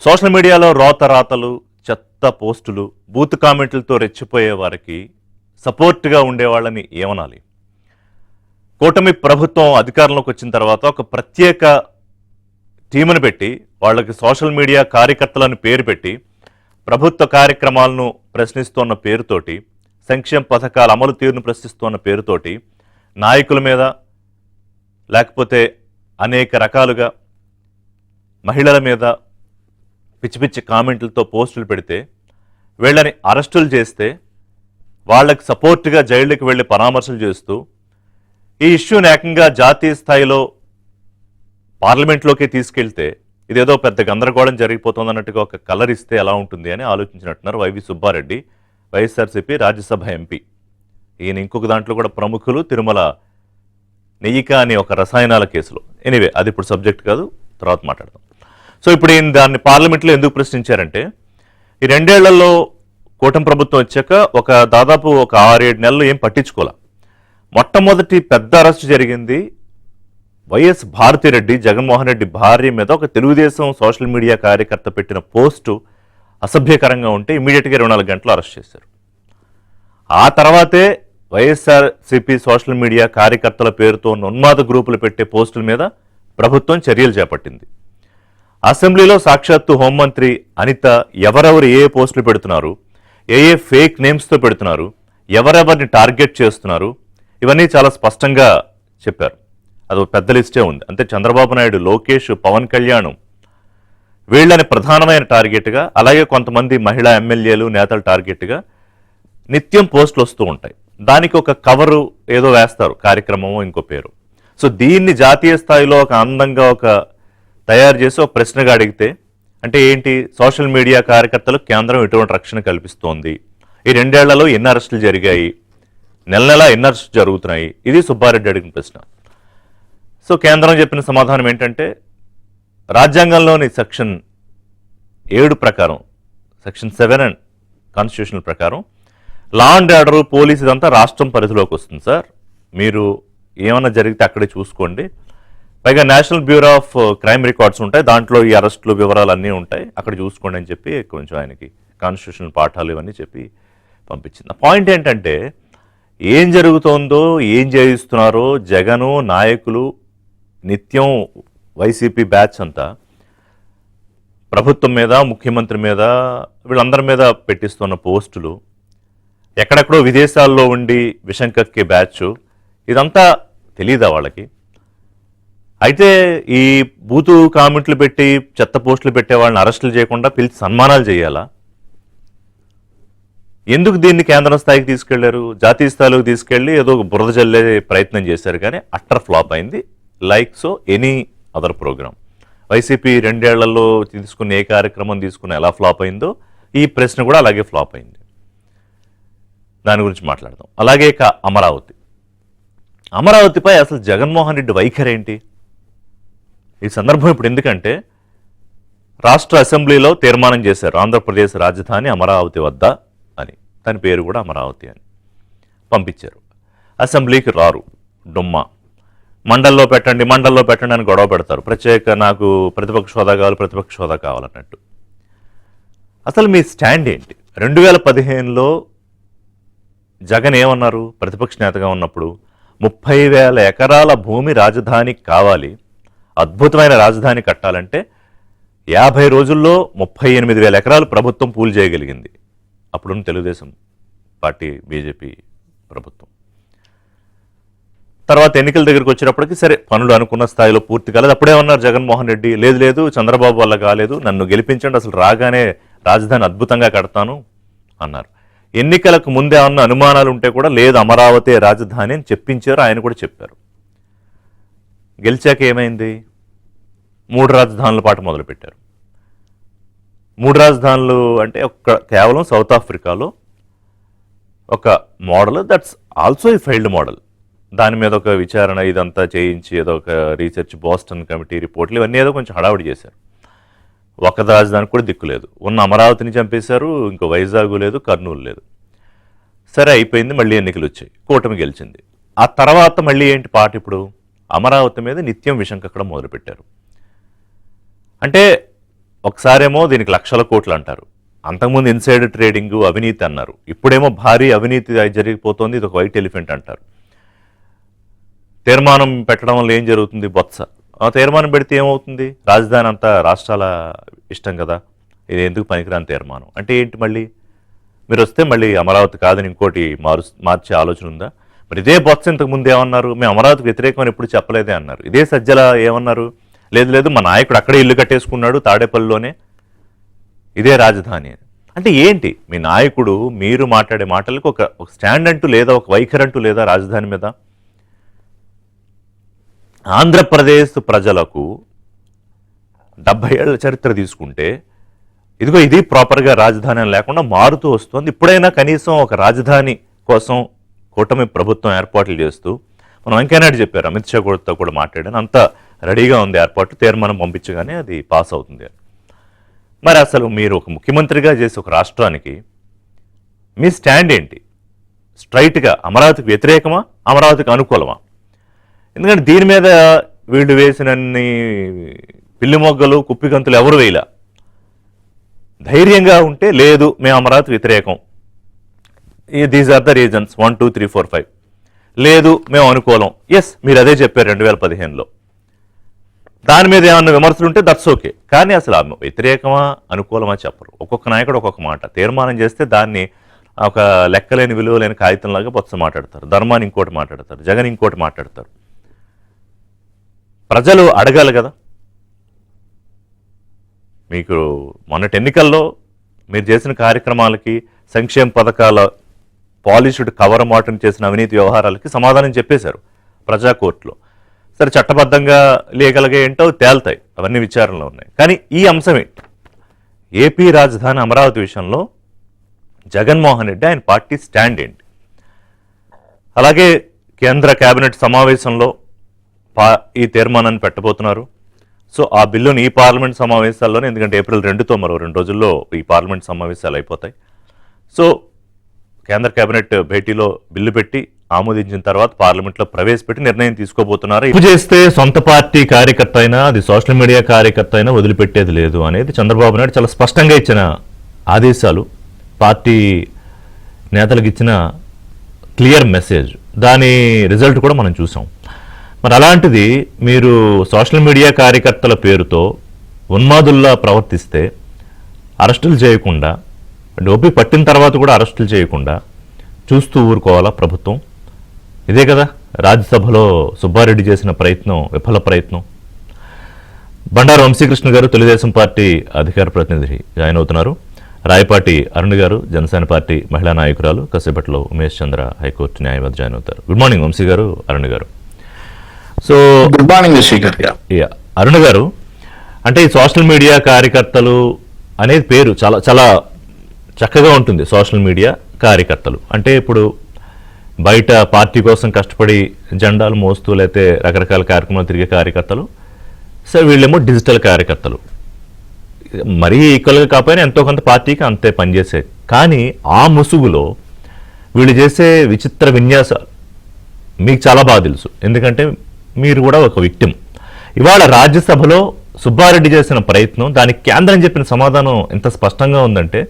Social మీడియాలో రాతలు చెత్త పోస్టులు బూత్ కామెంట్లతో రెచ్చిపోయే వారికి సపోర్ట్గా ఉండేవాళ్ళని ఏమనాలి? కూటమి ప్రభుత్వం అధికారంలోకి వచ్చిన తర్వాత ఒక ప్రత్యేక టీమును పెట్టి వాళ్ళకి సోషల్ మీడియా కార్యకర్తలను పేరు పెట్టి ప్రభుత్వ కార్యక్రమాలను ప్రశ్నిస్తున్న పేరుతోటి, సంక్షేమ పథకాల అమలు తీరును ప్రశ్నిస్తున్న పేరుతోటి నాయకుల మీద లేకపోతే అనేక రకాలుగా మహిళల మీద పిచ్చి పిచ్చి కామెంట్లతో పోస్టులు పెడితే వీళ్ళని అరెస్టులు చేస్తే వాళ్ళకి సపోర్ట్గా జైళ్ళకి వెళ్ళి పరామర్శలు చేస్తూ ఈ ఇష్యూని ఏకంగా జాతీయ స్థాయిలో పార్లమెంట్లోకి తీసుకెళ్తే ఇదేదో పెద్ద గందరగోళం జరిగిపోతుందన్నట్టుగా ఒక కలర్ ఇస్తే ఎలా ఉంటుంది అని ఆలోచించినట్టున్నారు వైవి సుబ్బారెడ్డి, వైఎస్ఆర్సీపీ రాజ్యసభ ఎంపీ. ఈయన ఇంకొక దాంట్లో కూడా ప్రముఖులు, తిరుమల నెయ్యిక అనే ఒక రసాయనాల కేసులో. ఎనీవే, అది ఇప్పుడు సబ్జెక్ట్ కాదు, తర్వాత మాట్లాడదాం. సో ఇప్పుడు ఈయన దాన్ని పార్లమెంట్లో ఎందుకు ప్రశ్నించారంటే, ఈ 2 ఏళ్లలో కూటమి ప్రభుత్వం వచ్చాక దాదాపు ఒక 6-7 నెలలు ఏం పట్టించుకోలే. మొట్టమొదటి పెద్ద అరెస్టు జరిగింది వైఎస్ భారతిరెడ్డి, జగన్మోహన్ రెడ్డి భార్య మీద ఒక తెలుగుదేశం సోషల్ మీడియా కార్యకర్త పెట్టిన పోస్టు అసభ్యకరంగా ఉంటే ఇమీడియట్గా 24 గంటలు అరెస్ట్ చేశారు. ఆ తర్వాతే వైఎస్ఆర్సీపీ సోషల్ మీడియా కార్యకర్తల పేరుతో ఉన్మాద గ్రూపులు పెట్టే పోస్టుల మీద ప్రభుత్వం చర్యలు చేపట్టింది. అసెంబ్లీలో సాక్షాత్తు హోంమంత్రి అనిత ఎవరెవరు ఏ పోస్టులు పెడుతున్నారు, ఏ ఫేక్ నేమ్స్తో పెడుతున్నారు, ఎవరెవరిని టార్గెట్ చేస్తున్నారు, ఇవన్నీ చాలా స్పష్టంగా చెప్పారు. అది పెద్ద లిస్టే ఉంది. అంటే చంద్రబాబు నాయుడు, లోకేష్, పవన్ కళ్యాణ్ వీళ్ళని ప్రధానమైన టార్గెట్గా, అలాగే కొంతమంది మహిళా ఎమ్మెల్యేలు, నేతల టార్గెట్గా నిత్యం పోస్టులు వస్తూ ఉంటాయి. దానికి ఒక కవరు ఏదో వేస్తారు, కార్యక్రమము ఇంకో పేరు. సో దీన్ని జాతీయ స్థాయిలో ఒక అందంగా తయారు చేసి ఒక ప్రశ్నగా అడిగితే, అంటే ఏంటి, సోషల్ మీడియా కార్యకర్తలకు కేంద్రం ఎటువంటి రక్షణ కల్పిస్తోంది, ఈ 2 ఏళ్లలో ఎన్ని అరెస్టులు జరిగాయి, నెల నెల ఎన్ని అరెస్టులు జరుగుతున్నాయి, ఇది సుబ్బారెడ్డి అడిగిన ప్రశ్న. సో కేంద్రం చెప్పిన సమాధానం ఏంటంటే, రాజ్యాంగంలోని సెక్షన్ 7 ప్రకారం, సెక్షన్ 7 అండ్ కాన్స్టిట్యూషనల్ ప్రకారం లా అండ్ ఆర్డర్, పోలీస్ ఇదంతా రాష్ట్రం పరిధిలోకి వస్తుంది సార్, మీరు ఏమన్నా జరిగితే అక్కడే చూసుకోండి, పైగా national bureau of crime records ఉంటాయి, దాంట్లో ఈ అరెస్టులు వివరాలు అన్నీ ఉంటాయి, అక్కడ చూసుకోండి అని చెప్పి కొంచెం ఆయనకి కాన్స్టిట్యూషనల్ పాఠాలు ఇవన్నీ చెప్పి పంపించింది. పాయింట్ ఏంటంటే, ఏం జరుగుతోందో, ఏం చేయిస్తున్నారో జగను నాయకులు నిత్యం వైసీపీ బ్యాచ్ అంతా ప్రభుత్వం మీద, ముఖ్యమంత్రి మీద, వీళ్ళందరి మీద పెట్టిస్తున్న పోస్టులు, ఎక్కడెక్కడో విదేశాల్లో ఉండి విషం కక్కే బ్యాచ్, ఇదంతా తెలీదా వాళ్ళకి? అయితే ఈ బూతు కామెంట్లు పెట్టి చెత్త పోస్టులు పెట్టే వాళ్ళని అరెస్టులు చేయకుండా పిలిచి సన్మానాలు చేయాలా? ఎందుకు దీన్ని కేంద్రం స్థాయికి తీసుకెళ్లారు? జాతీయ స్థాయిలోకి తీసుకెళ్లి ఏదో బురద జల్లే ప్రయత్నం చేశారు, కానీ అట్టర్ ఫ్లాప్ అయింది, like so any other programme. YCP 2 ఏళ్లలో తీసుకున్న ఏ కార్యక్రమం తీసుకున్న ఎలా ఫ్లాప్ అయిందో ఈ ప్రశ్న కూడా అలాగే ఫ్లాప్ అయింది. దాని గురించి మాట్లాడదాం. అలాగే అమరావతిపై అసలు జగన్మోహన్ రెడ్డి వైఖరి ఏంటి? ఈ సందర్భం ఇప్పుడు ఎందుకంటే, రాష్ట్ర అసెంబ్లీలో తీర్మానం చేశారు, ఆంధ్రప్రదేశ్ రాజధాని అమరావతి వద్ద అని, దాని పేరు కూడా అమరావతి అని పంపించారు. అసెంబ్లీకి రారు, డుమ్మా, మండల్లో పెట్టండి అని గొడవ పెడతారు, నాకు ప్రతిపక్ష హోదా కావాలన్నట్టు. అసలు మీ స్టాండ్ ఏంటి? 2015లో జగన్ ఏమన్నారు? ప్రతిపక్ష నేతగా ఉన్నప్పుడు 30,000 ఎకరాల భూమి రాజధానికి కావాలి, అద్భుతమైన రాజధాని కట్టాలంటే 50 రోజుల్లో 38,000 ఎకరాలు ప్రభుత్వం పూల్ చేయగలిగింది, అప్పుడున్న తెలుగుదేశం పార్టీ బీజేపీ ప్రభుత్వం. తర్వాత ఎన్నికల దగ్గరికి వచ్చేటప్పటికి సరే పనులు అనుకున్న స్థాయిలో పూర్తి కాలేదు. అప్పుడేమన్నారు జగన్మోహన్ రెడ్డి, లేదు చంద్రబాబు వల్ల కాలేదు, నన్ను గెలిపించండి, అసలు రాగానే రాజధాని అద్భుతంగా కడతాను అన్నారు. ఎన్నికలకు ముందే ఉన్న అనుమానాలు ఉంటే కూడా లేదు అమరావతి రాజధాని అని చెప్పించారు, ఆయన కూడా చెప్పారు. గెలిచాక ఏమైంది? 3 రాజధానుల పాటు మొదలుపెట్టారు. 3 రాజధానులు అంటే కేవలం సౌత్ ఆఫ్రికాలో ఒక model, that's also a failed model. దాని మీద ఒక విచారణ ఇదంతా చేయించి ఏదో ఒక రీసెర్చ్, బోస్టన్ కమిటీ రిపోర్ట్లు ఇవన్నీ ఏదో కొంచెం హడావుడి చేశారు. ఒక రాజధానికి కూడా దిక్కు లేదు, ఉన్న అమరావతిని చంపేశారు, ఇంకో వైజాగ్ లేదు, కర్నూలు లేదు. సరే అయిపోయింది, మళ్ళీ ఎన్నికలు వచ్చాయి, కూటమి గెలిచింది. ఆ తర్వాత మళ్ళీ ఏంటి పాట? ఇప్పుడు అమరావతి మీద నిత్యం విషం కక్కడం మొదలుపెట్టారు. అంటే ఒకసారేమో దీనికి లక్షల కోట్లు అంటారు, అంతకుముందు ఇన్సైడ్ ట్రేడింగ్ అవినీతి అన్నారు, ఇప్పుడేమో భారీ అవినీతి జరిగిపోతుంది, ఇది ఒక వైట్ ఎలిఫెంట్ అంటారు. తీర్మానం పెట్టడం వల్ల ఏం జరుగుతుంది? బొత్స ఆ తీర్మానం పెడితే ఏమవుతుంది? రాజధాని అంతా రాష్ట్రాల ఇష్టం కదా, ఇది ఎందుకు పనికిరాని తీర్మానం అంటే ఏంటి? మళ్ళీ మీరు వస్తే మళ్ళీ అమరావతి కాదని ఇంకోటి మార్చే ఆలోచన ఉందా? మరి ఇదే బొత్స ఇంతకు ముందు ఏమన్నారు? మేము అమరావతికి వ్యతిరేకమని ఎప్పుడు చెప్పలేదే అన్నారు. ఇదే సజ్జల ఏమన్నారు? లేదు లేదు మా నాయకుడు అక్కడే ఇల్లు కట్టేసుకున్నాడు తాడేపల్లిలోనే, ఇదే రాజధాని అని. అంటే ఏంటి మీ నాయకుడు? మీరు మాట్లాడే మాటలకు ఒక స్టాండ్ అంటూ లేదా, ఒక వైఖరి అంటూ లేదా రాజధాని మీద? ఆంధ్రప్రదేశ్ ప్రజలకు 70 ఏళ్ల చరిత్ర తీసుకుంటే ఇదిగో ఇది ప్రాపర్గా రాజధాని లేకుండా మారుతూ వస్తుంది. ఇప్పుడైనా కనీసం ఒక రాజధాని కోసం కూటమి ప్రభుత్వం ఏర్పాట్లు చేస్తూ, మనం వెంకయ్యనాయుడు చెప్పారు, అమిత్ షా తో కూడా మాట్లాడాను, అంత రెడీగా ఉంది ఏర్పాటు, తీర్మానం పంపించగానే అది పాస్ అవుతుంది అని. మరి అసలు మీరు ఒక ముఖ్యమంత్రిగా చేసి ఒక రాష్ట్రానికి మీ స్టాండ్ ఏంటి? స్ట్రైట్గా అమరావతికి వ్యతిరేకమా, అమరావతికి అనుకూలమా? ఎందుకంటే దీని మీద వీళ్ళు వేసినన్ని పిల్లి మొగ్గలు కుప్పిగంతులు ఎవరు వేయలా. ధైర్యంగా ఉంటే లేదు మేము అమరావతి వ్యతిరేకం, దీస్ ఆర్ ద రీజన్స్ 1 2 3 4 5, లేదు మేము అనుకూలం, ఎస్ మీరు అదే చెప్పారు 2015లో. దాని మీద ఏమన్నా విమర్శలు ఉంటే దట్స్ ఓకే, కానీ అసలు వ్యతిరేకమా అనుకూలమా చెప్పరు. ఒక్కొక్క నాయకుడు ఒక్కొక్క మాట. తీర్మానం చేస్తే దాన్ని ఒక లెక్కలేని విలువలేని కాగితంలాగా బొత్స మాట్లాడతారు, ధర్మాన్ని ఇంకోటి మాట్లాడతారు, జగన్ ఇంకోటి మాట్లాడతారు. ప్రజలు అడగాలి కదా. మీకు మొన్నటి ఎన్నికల్లో మీరు చేసిన కార్యక్రమాలకి, సంక్షేమ పథకాల పాలిష్డ్ కవర్ మాటను చేసిన అవినీతి వ్యవహారాలకి సమాధానం చెప్పేశారు ప్రజాకోర్టులో. సరే చట్టబద్ధంగా లీగల్గా ఏంటో తేల్తాయి, అవన్నీ విచారణలో ఉన్నాయి. కానీ ఈ అంశం ఏంటి? ఏపీ రాజధాని అమరావతి విషయంలో జగన్మోహన్ రెడ్డి ఆయన పార్టీ స్టాండ్ ఏంటి? అలాగే కేంద్ర కేబినెట్ సమావేశంలో ఈ తీర్మానాన్ని పెట్టబోతున్నారు. సో ఆ బిల్లుని ఈ పార్లమెంట్ సమావేశాల్లోనే, ఎందుకంటే ఏప్రిల్ 2తో మరో 2 రోజుల్లో ఈ పార్లమెంట్ సమావేశాలు అయిపోతాయి. సో కేంద్ర కేబినెట్ భేటీలో బిల్లు పెట్టి ఆమోదించిన తర్వాత పార్లమెంట్లో ప్రవేశపెట్టి నిర్ణయం తీసుకోబోతున్నారు. తప్పు చేస్తే సొంత పార్టీ కార్యకర్త అయినా, అది సోషల్ మీడియా కార్యకర్త అయినా వదిలిపెట్టేది లేదు అనేది చంద్రబాబు నాయుడు చాలా స్పష్టంగా ఇచ్చిన ఆదేశాలు, పార్టీ నేతలకు ఇచ్చిన క్లియర్ మెసేజ్. దాని రిజల్ట్ కూడా మనం చూసాం. మరి అలాంటిది మీరు సోషల్ మీడియా కార్యకర్తల పేరుతో ఉన్మాదుల్లా ప్రవర్తిస్తే అరెస్టులు చేయకుండా, డోపీ పట్టిన తర్వాత కూడా అరెస్టులు చేయకుండా చూస్తూ ఊరుకోవాలా ప్రభుత్వం? ఇదే కదా రాజ్యసభలో సుబ్బారెడ్డి చేసిన ప్రయత్నం, విఫల ప్రయత్నం. బండారు వంశీకృష్ణ గారు తెలుగుదేశం పార్టీ అధికార ప్రతినిధి జాయిన్ అవుతున్నారు. రాయపాటి అరుణ్ గారు జనసేన పార్టీ మహిళా నాయకురాలు, కాసేపట్లో ఉమేష్ చంద్ర హైకోర్టు న్యాయవాది జాయిన్ అవుతారు. గుడ్ మార్నింగ్ వంశీ గారు, అరుణ్ గారు. So good morning Srikar. Arun గారు, అంటే ఈ సోషల్ మీడియా కార్యకర్తలు అనేది పేరు చాలా చాలా చక్కగా ఉంటుంది. సోషల్ మీడియా కార్యకర్తలు అంటే ఇప్పుడు బయట పార్టీ కోసం కష్టపడి జెండాలు మోస్తూ లేకపోతే రకరకాల కార్యక్రమాలు తిరిగే కార్యకర్తలు. సో వీళ్ళేమో డిజిటల్ కార్యకర్తలు, మరీ ఈక్వల్గా కాకపోయినా ఎంతో కొంత పార్టీకి అంతే పనిచేసే. కానీ ఆ ముసుగులో వీళ్ళు చేసే విచిత్ర విన్యాసాలు మీకు చాలా బాగా తెలుసు, ఎందుకంటే మీరు కూడా ఒక విక్టిమ్. ఇవాళ రాజ్యసభలో సుబ్బారెడ్డి చేసిన ప్రయత్నం, దానికి కేంద్రం చెప్పిన సమాధానం ఎంత స్పష్టంగా ఉందంటే,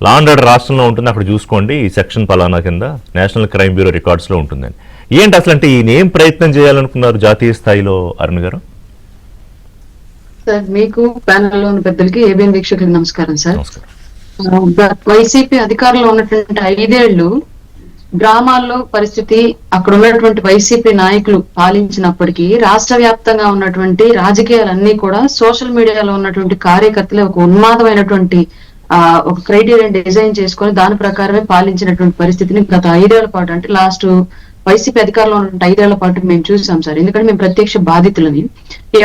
లా అండ్ ఆర్డర్ రాష్ట్రంలో ఉంటుంది, అక్కడ చూసుకోండి, ఈ సెక్షన్ పలానా కింద నేషనల్ క్రైమ్ బ్యూరో రికార్డ్స్లో ఉంటుందని. ఏంటి అసలు, అంటే ఈయన ఏం ప్రయత్నం చేయాలనుకున్నారు జాతీయ స్థాయిలో అరుణ్ గారు? సార్, మీకు ప్యానెల్లో ఉన్న పెద్దలకి, ఏబిఎన్ వీక్షకులకు నమస్కారం సార్. వైసీపీ అధికారంలో ఉన్నటువంటి 5 ఏళ్లు గ్రామాల్లో పరిస్థితి, అక్కడ ఉన్నటువంటి వైసీపీ నాయకులు పాలించినప్పటికీ రాష్ట్ర వ్యాప్తంగా ఉన్నటువంటి రాజకీయాలన్నీ కూడా సోషల్ మీడియాలో ఉన్నటువంటి కార్యకర్తలే ఒక ఉన్మాదమైనటువంటి ఒక క్రైటీరియన్ డిజైన్ చేసుకొని దాని ప్రకారమే పాలించినటువంటి పరిస్థితిని గత 5 ఏళ్ల పాటు, అంటే లాస్ట్ వైసీపీ అధికారంలో ఉన్నటువంటి 5 ఏళ్ల పాటు మేము చూసాం సార్. ఎందుకంటే మేము ప్రత్యక్ష బాధితులని.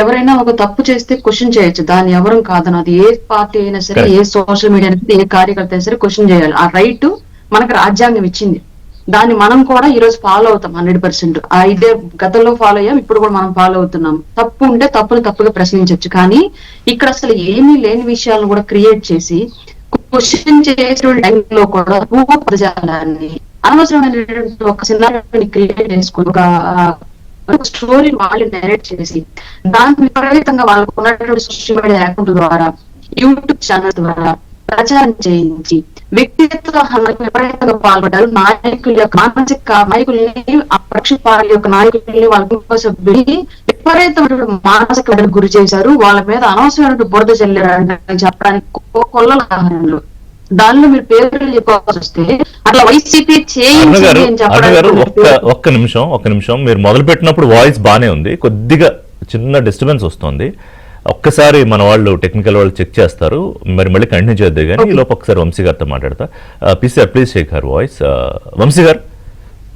ఎవరైనా ఒక తప్పు చేస్తే క్వశ్చన్ చేయొచ్చు, దాన్ని ఎవరం కాదని. అది ఏ పార్టీ అయినా సరే, ఏ సోషల్ మీడియా అయినా, ఏ కార్యకర్త అయినా సరే క్వశ్చన్ చేయాలి. ఆ రైట్ మనకు రాజ్యాంగం ఇచ్చింది. దాన్ని మనం కూడా ఈ రోజు ఫాలో అవుతాం 100%. ఆ ఇదే గతంలో ఫాలో అయ్యాం, ఇప్పుడు కూడా మనం ఫాలో అవుతున్నాం. తప్పు ఉంటే తప్పును తప్పుగా ప్రశ్నించవచ్చు, కానీ ఇక్కడ అసలు ఏమీ లేని విషయాలను కూడా క్రియేట్ చేసి క్వశ్చన్ చేసే టైంలో కూడా పదజాలాన్ని, అనవసరమైనటువంటి ఒక సినారియోని క్రియేట్ చేసుకుని ఒక స్టోరీ వాళ్ళు నెరేట్ చేసి దాన్ని విపరీతంగా వాళ్ళకు ఉన్నటువంటి సోషల్ మీడియా అకౌంట్ ద్వారా యూట్యూబ్ ఛానల్ ద్వారా ప్రచారం చేయించి వ్యక్తిగత హనకు విపరీతంగా పాల్పడ్డారు. నాయకుల యొక్క మానసిక నాయకుల్ని, ఆ పక్షి పార్టీ యొక్క నాయకుల్ని, వాళ్ళ కుటుంబ సభ్యుడిని విపరీతమైన మానసిక వేదనకు గురి చేశారు. వాళ్ళ మీద అనవసరమైన బురద చల్లారని చెప్పడానికి కొల్లల ఉదాహరణలు. దానిలో మీరు పేర్లు చెప్పాల్సి వస్తే అట్లా వైసీపీ చేయించి ఒక్క నిమిషం మీరు మొదలు పెట్టినప్పుడు వాయిస్ బానే ఉంది, కొద్దిగా చిన్న డిస్టర్బెన్స్ వస్తుంది. ఒక్కసారి మన వాళ్ళు టెక్నికల్ వాళ్ళు చెక్ చేస్తారు, మరి మళ్ళీ కంటిన్యూ చేద్దాం. కానీ ఈ లోపు ఒకసారి వంశీ గారితో మాట్లాడతా. PCR please shake her voice. Vamsi garu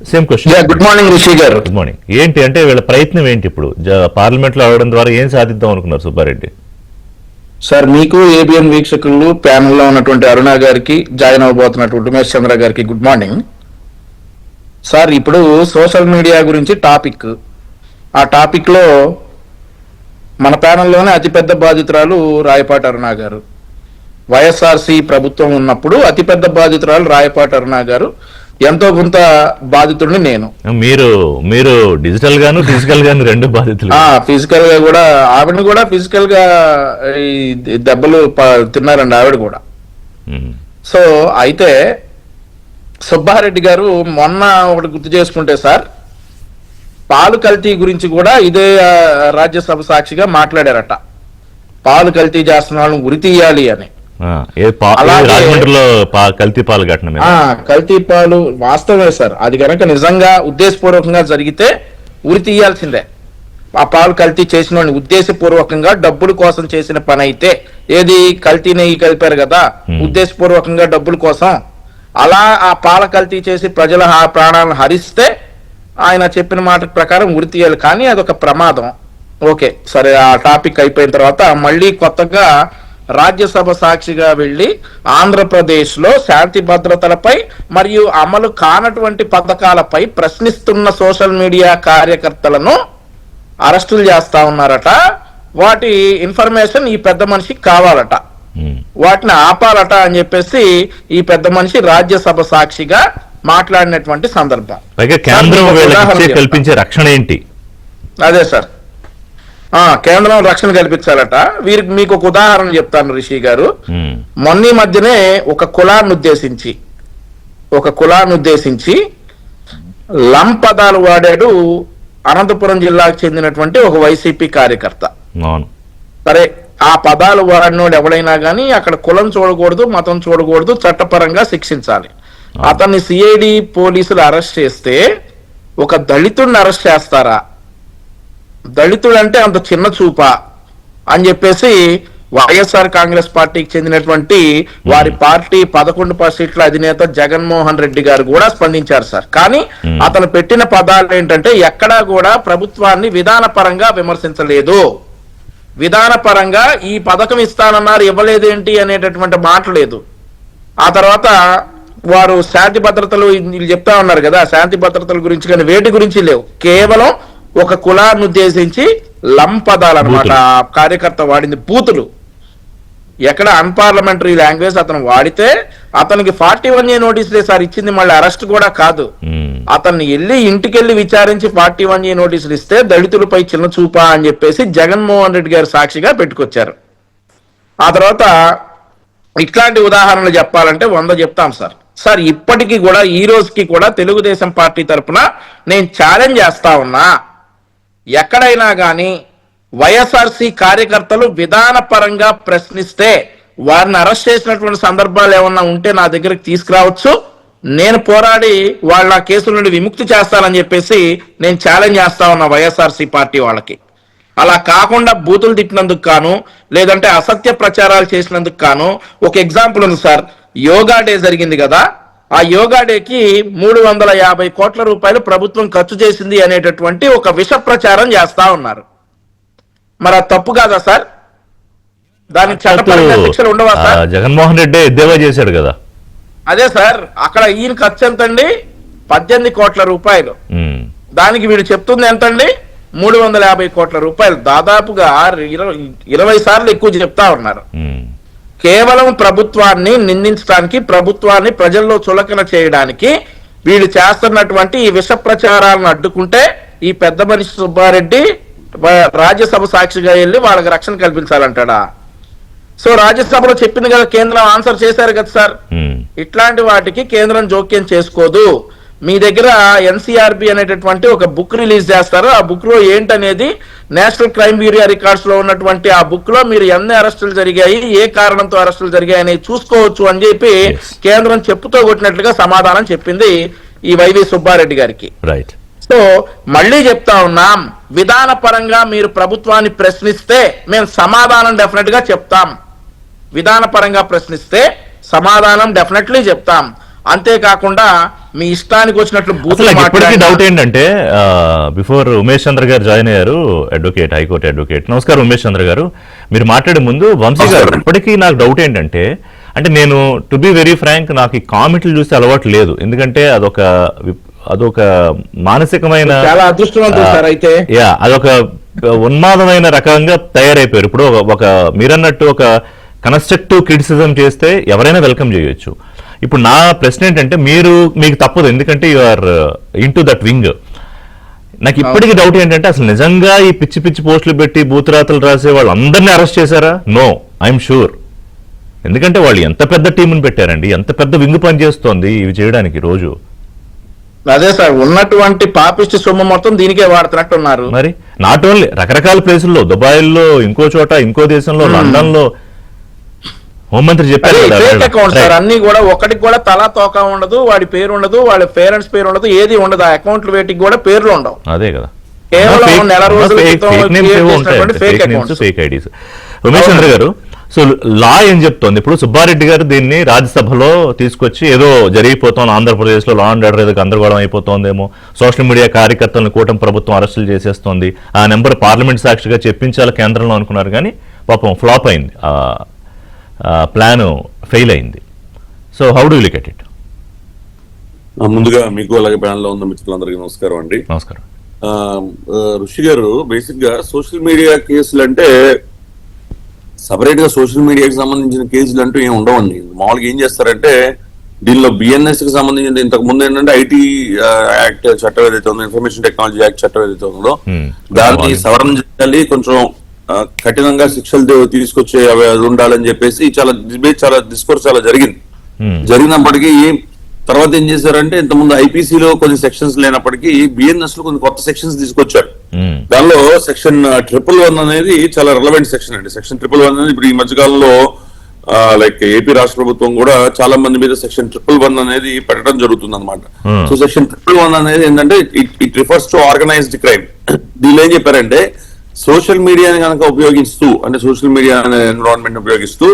same question. Good morning Rishi garu. Good morning. ఏంటి అంటే వీళ్ళ ప్రయత్నం ఏంటి ఇప్పుడు పార్లమెంట్ లో అవడం ద్వారా ఏం సాధిద్దాం అనుకున్నారు సుబ్బారెడ్డి? సార్, మీకు ఏబిఎన్ వీక్షకులు ప్యానెల్లో ఉన్నటువంటి అరుణ గారికి, జాయిన్ అవబోతున్నటువంటి ఉమేష్ చంద్ర గారికి గుడ్ మార్నింగ్. సార్, ఇప్పుడు సోషల్ మీడియా గురించి టాపిక్, ఆ టాపిక్ లో మన ప్యానెల్లోనే అతిపెద్ద బాధితురాలు రాయపాటి అరుణ గారు. వైఎస్ఆర్సీ ప్రభుత్వం ఉన్నప్పుడు అతిపెద్ద బాధితురాలు రాయపాటి అరుణ గారు, ఎంతో కొంత బాధితుడిని నేను. మీరు డిజిటల్ గాను ఫిజికల్ గాను రెండు బాధితులు. ఫిజికల్ గా కూడా ఆవిడని కూడా ఫిజికల్ గా ఈ దెబ్బలు తిన్నారండి ఆవిడ కూడా. సో అయితే సుబ్బారెడ్డి గారు మొన్న ఒకటి గుర్తు చేసుకుంటే సార్, పాలు కల్తీ గురించి కూడా ఇదే రాజ్యసభ సాక్షిగా మాట్లాడారట. పాలు కల్తీ చేస్తున్న వాళ్ళని ఉరి తీయాలి అని. కల్తీ పాలు వాస్తవమే సార్, అది కనుక నిజంగా ఉద్దేశపూర్వకంగా జరిగితే ఉరి తీయాల్సిందే. ఆ పాలు కల్తీ చేసిన వాళ్ళని ఉద్దేశపూర్వకంగా డబ్బుల కోసం చేసిన పని అయితే, ఏది కల్తీ నెయ్యి కలిపారు కదా ఉద్దేశపూర్వకంగా డబ్బుల కోసం, అలా ఆ పాల కల్తీ చేసి ప్రజల ప్రాణాలను హరిస్తే ఆయన చెప్పిన మాట ప్రకారం ఉరి తీయాలి. కానీ అదొక ప్రమాదం. ఓకే సరే, ఆ టాపిక్ అయిపోయిన తర్వాత మళ్ళీ కొత్తగా రాజ్యసభ సాక్షిగా వెళ్లి ఆంధ్రప్రదేశ్ లో శాంతి భద్రతలపై మరియు అమలు కానటువంటి పథకాలపై ప్రశ్నిస్తున్న సోషల్ మీడియా కార్యకర్తలను అరెస్టులు చేస్తా ఉన్నారట. వాటి ఇన్ఫర్మేషన్ ఈ పెద్ద మనిషికి కావాలట, వాటిని ఆపాలట అని చెప్పేసి ఈ పెద్ద మనిషి రాజ్యసభ సాక్షిగా మాట్లాడినటువంటి సందర్భం. కల్పించే రక్షణ ఏంటి? అదే సార్, కేంద్రం రక్షణ కల్పించాలట. వీరికి మీకు ఒక ఉదాహరణ చెప్తాను రిషి గారు. మొన్న మధ్యనే ఒక కులాన్ని ఉద్దేశించి లంపదాలు వాడాడు అనంతపురం జిల్లాకు చెందినటువంటి ఒక వైసీపీ కార్యకర్త. సరే, ఆ పదాలు వాడినోడు ఎవడైనా గానీ అక్కడ కులం చూడకూడదు, మతం చూడకూడదు, చట్టపరంగా శిక్షించాలి. అతన్ని సిఐడి పోలీసులు అరెస్ట్ చేస్తే ఒక దళితుడిని అరెస్ట్ చేస్తారా? దళితుడు అంటే అంత చిన్న చూపా అని చెప్పేసి వైఎస్ఆర్ కాంగ్రెస్ పార్టీకి చెందినటువంటి వారి పార్టీ 11 సీట్ల అధినేత జగన్మోహన్ రెడ్డి గారు కూడా స్పందించారు సార్. కానీ అతను పెట్టిన పదాలు ఏంటంటే, ఎక్కడా కూడా ప్రభుత్వాన్ని విధానపరంగా విమర్శించలేదు. విధానపరంగా ఈ పథకం ఇస్తానన్నారు, ఇవ్వలేదేంటి అనేటటువంటి మాట లేదు. ఆ తర్వాత వారు శాంతి భద్రతలు వీళ్ళు చెప్తా ఉన్నారు కదా, శాంతి భద్రతల గురించి కానీ వేటి గురించి లేవు. కేవలం ఒక కులాన్ని ఉద్దేశించి లంపదాలు అనమాట. ఆ కార్యకర్త వాడింది బూతులు. ఎక్కడ అన్పార్లమెంటరీ లాంగ్వేజ్ అతను వాడితే అతనికి 41A నోటీసులే సార్ ఇచ్చింది, మళ్ళీ అరెస్ట్ కూడా కాదు. అతన్ని ఇంటికెళ్ళి విచారించి 41A నోటీసులు ఇస్తే దళితులపై చిన్న చూపా అని చెప్పేసి జగన్మోహన్ రెడ్డి గారు సాక్షిగా పెట్టుకొచ్చారు. ఆ తర్వాత ఇట్లాంటి ఉదాహరణలు చెప్పాలంటే 100 చెప్తాం సార్. సార్, ఇప్పటికీ కూడా ఈ రోజుకి కూడా తెలుగుదేశం పార్టీ తరఫున నేను ఛాలెంజ్ చేస్తా ఉన్నా, ఎక్కడైనా కానీ వైఎస్ఆర్సీ కార్యకర్తలు విధానపరంగా ప్రశ్నిస్తే వారిని అరెస్ట్ చేసినటువంటి సందర్భాలు ఏమన్నా ఉంటే నా దగ్గరికి తీసుకురావచ్చు. నేను పోరాడి వాళ్ళ కేసుల నుండి విముక్తి చేస్తానని చెప్పేసి నేను ఛాలెంజ్ చేస్తా ఉన్నా వైఎస్ఆర్సీ పార్టీ వాళ్ళకి. అలా కాకుండా బూతులు తిట్టినందుకు కాను, లేదంటే అసత్య ప్రచారాలు చేసినందుకు కాను ఒక ఎగ్జాంపుల్ ఉంది సార్. యోగా డే జరిగింది కదా, ఆ యోగా డేకి 350 కోట్ల రూపాయలు ప్రభుత్వం ఖర్చు చేసింది అనేటటువంటి ఒక విష ప్రచారం చేస్తా ఉన్నారు. మరి అది తప్పు కాదా సార్? దానికి చట్టపరంగా శిక్షలు ఉండవా సార్? జగన్మోహన్ రెడ్డి ఎద్దేవా చేశాడు కదా. అదే సార్, అక్కడ ఈయన ఖర్చు ఎంతండి? 18 కోట్ల రూపాయలు. దానికి వీడు చెప్తుంది ఎంతండి? 350 కోట్ల రూపాయలు. దాదాపుగా 20 సార్లు ఎక్కువ చెప్తా ఉన్నారు. కేవలం ప్రభుత్వాన్ని నిందించడానికి, ప్రభుత్వాన్ని ప్రజల్లో చులకన చేయడానికి వీళ్ళు చేస్తున్నటువంటి ఈ విష ప్రచారాలను అడ్డుకుంటే ఈ పెద్ద మనిషి సుబ్బారెడ్డి రాజ్యసభ సాక్షిగా వెళ్ళి వాళ్ళకి రక్షణ కల్పించాలంటాడా? సో రాజ్యసభలో చెప్పింది కదా, కేంద్రం ఆన్సర్ చేశారు కదా సార్. ఉమ్, ఇట్లాంటి వాటికి కేంద్రం జోక్యం చేసుకోదు. మీ దగ్గర ఎన్సీఆర్బి అనేటటువంటి ఒక బుక్ రిలీజ్ చేస్తారు. ఆ బుక్ లో ఏంటనేది నేషనల్ క్రైమ్ బ్యూరో రికార్డ్స్ లో ఉన్నటువంటి ఆ బుక్ లో మీరు ఎన్ని అరెస్టులు జరిగాయి, ఏ కారణంతో అరెస్టులు జరిగాయి అనేది చూసుకోవచ్చు అని చెప్పి కేంద్రం చెప్పుతో కొట్టినట్లుగా సమాధానం చెప్పింది ఈ వైవి సుబ్బారెడ్డి గారికి. రైట్. సో మళ్ళీ చెప్తా ఉన్నాం, విధాన పరంగా మీరు ప్రభుత్వాన్ని ప్రశ్నిస్తే మేము సమాధానం డెఫినెట్ గా చెప్తాం. విధాన పరంగా ప్రశ్నిస్తే సమాధానం డెఫినెట్లీ చెప్తాం. అంతేకాకుండా మీ ఇష్టానికి వచ్చినట్లు అసలు నాకు ఇప్పటికీ డౌట్ ఏంటంటే, బిఫోర్ ఉమేష్ చంద్ర గారు జాయిన్ అయ్యారు, అడ్వకేట్, హైకోర్టు అడ్వకేట్. నమస్కారం ఉమేష్ చంద్ర గారు. మీరు మాట్లాడే ముందు వంశీ గారు, ఇప్పటికీ నాకు డౌట్ ఏంటంటే, అంటే నేను టు బి వెరీ ఫ్రాంక్, నాకు ఈ కామెంట్లు చూస్తే అలవాటు లేదు. ఎందుకంటే అదొక మానసికమైన, చాలా అదృష్టవంతులు సార్ అయితే. అదొక ఉన్మాదమైన రకంగా తయారైపోయారు. ఇప్పుడు ఒక మీరన్నట్టు ఒక కన్స్ట్రక్టివ్ క్రిటిసిజం చేస్తే ఎవరైనా వెల్కమ్ చేయొచ్చు. ఇప్పుడు నా ప్రశ్న ఏంటంటే, మీకు తప్పదు, ఎందుకంటే you are into that wing. నాకు ఇప్పటికీ డౌట్ ఏంటంటే, అసలు నిజంగా ఈ పిచ్చి పిచ్చి పోస్టులు పెట్టి బూతురాతలు రాసే వాళ్ళు అందరినీ అరెస్ట్ చేశారా? No, I'm sure. ఎందుకంటే వాళ్ళు ఎంత పెద్ద టీముని పెట్టారండి, ఎంత పెద్ద వింగ్ పని చేస్తోంది ఇవి చేయడానికి రోజు. అదే సార్, ఉన్నటువంటి పాపిష్టి సొమ్ము మొత్తం దీనికే వాడుతున్నట్టున్నారు. మరి నాట్ ఓన్లీ రకరకాల ప్లేసుల్లో, దుబాయ్లో, ఇంకో చోట, ఇంకో దేశంలో, లండన్ లో హోంమంత్రి చెప్పారు ఫేక్ అకౌంట్ సార్ అన్ని కూడా. ఒకటికి కూడా తలా తోక ఉండదు, వాడి పేరు ఉండదు, వాళ్ళ పేరెంట్స్ పేరు ఉండదు, ఏది ఉండదు. ఆ అకౌంట్లు వేటికి కూడా పేర్లు ఉండవు. అదే కదా, కేవలం నెల రోజుల ఫేక్ ఐడీస్. ఉమేష్ చంద్ర గారు, సో లా ఏం చెప్తోంది? ఇప్పుడు సుబ్బారెడ్డి గారు దీన్ని రాజ్యసభలో తీసుకొచ్చి ఏదో జరిగిపోతోంది, ఆంధ్రప్రదేశ్ లో లా అండ్ ఆర్డర్ ఏదో గందరగోళం అయిపోతోందేమో, సోషల్ మీడియా కార్యకర్తలను కూటమి ప్రభుత్వం అరెస్టులు చేసేస్తోంది, ఆ నెంబర్ పార్లమెంట్ సాక్షిగా చెప్పించాలి కేంద్రంలో అనుకున్నారు, కానీ పాపం ఫ్లాప్ అయింది, ప్లాన్ ఫెయిల్ అయింది. So how do you look at it? ముందుగా మీకు అలాగే ప్యానల్ లో ఉన్న మిత్రులందరికీ నమస్కారం అండి. నమస్కారం. ఋషి గారు, బేసిక్ గా సోషల్ మీడియా కేసులు అంటే సపరేట్ గా సోషల్ మీడియాకి సంబంధించిన కేసులు అంటూ ఏమి ఉండవండి. మామూలుగా ఏం చేస్తారంటే, దీనిలో బిఎన్ఎస్ కి సంబంధించిన ఇంతకు ముందు ఏంటంటే ఐటీ యాక్ట్ చట్టం ఏదైతే ఉందో, ఇన్ఫర్మేషన్ టెక్నాలజీ యాక్ట్ చట్టం ఏదైతే ఉందో దాన్ని సవరణ చేయాలి, కొంచెం కఠినంగా శిక్షలు తీసుకొచ్చే అది ఉండాలని చెప్పేసి చాలా డిబేట్, చాలా డిస్కోర్స్ చాలా జరిగినప్పటికీ తర్వాత ఏం చేశారంటే, ఇంతకుముందు ఐపీసీలో కొన్ని సెక్షన్స్ లేనప్పటికీ బిఎన్ఎస్ లో కొన్ని కొత్త సెక్షన్స్ తీసుకొచ్చారు. దానిలో సెక్షన్ 111 అనేది చాలా రిలవెంట్ సెక్షన్ అండి. సెక్షన్ 111 అనేది ఇప్పుడు ఈ మధ్యకాలంలో లైక్ ఏపీ రాష్ట్ర ప్రభుత్వం కూడా చాలా మంది మీద సెక్షన్ 111 అనేది పెట్టడం జరుగుతుంది అనమాట. సో సెక్షన్ 111 అనేది ఏంటంటే, it refers to organised crime. దీనిలో ఏం చెప్పారంటే, సోషల్ మీడియాని కనుక ఉపయోగిస్తూ, అంటే సోషల్ మీడియా అనే ఎన్విరాన్మెంట్ ఉపయోగిస్తూ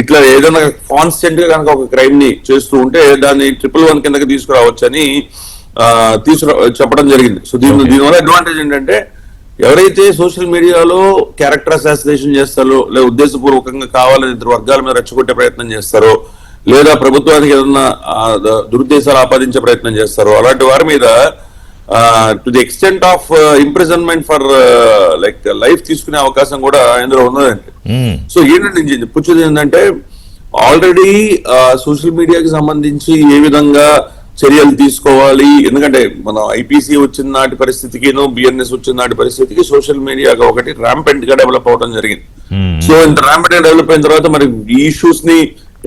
ఇట్లా ఏదైనా కాన్స్టెంట్ గా కనుక ఒక క్రైమ్ ని చేస్తూ ఉంటే దాన్ని 111 కిందకి తీసుకురావచ్చని చెప్పడం జరిగింది. సో దీనివల్ల అడ్వాంటేజ్ ఏంటంటే, ఎవరైతే సోషల్ మీడియాలో క్యారెక్టర్ అసాసినేషన్ చేస్తారో, లేదా ఉద్దేశపూర్వకంగా కావాలని ఇద్దరు వర్గాల మీద రెచ్చగొట్టే ప్రయత్నం చేస్తారో, లేదా ప్రభుత్వానికి ఏదన్నా దురుద్దేశాలు ఆపాదించే ప్రయత్నం చేస్తారో, అలాంటి వారి మీద to the extent of imprisonment for like life తీసుకునే అవకాశం కూడా ఇందులో ఉన్నదండి. సో ఏంటంటే పుచ్చుది ఏంటంటే, ఆల్రెడీ సోషల్ మీడియాకి సంబంధించి ఏ విధంగా చర్యలు తీసుకోవాలి, ఎందుకంటే మన ఐపీసీ వచ్చిన నాటి పరిస్థితికి బిఎన్ఎస్ వచ్చిన నాటి పరిస్థితికి సోషల్ మీడియా ఒకటి ర్యాంపెంట్ గా డెవలప్ అవడం జరిగింది. సో ఇంత ర్యాంపెంట్ గా డెవలప్ అయిన తర్వాత మరి ఈ ఇష్యూస్ ని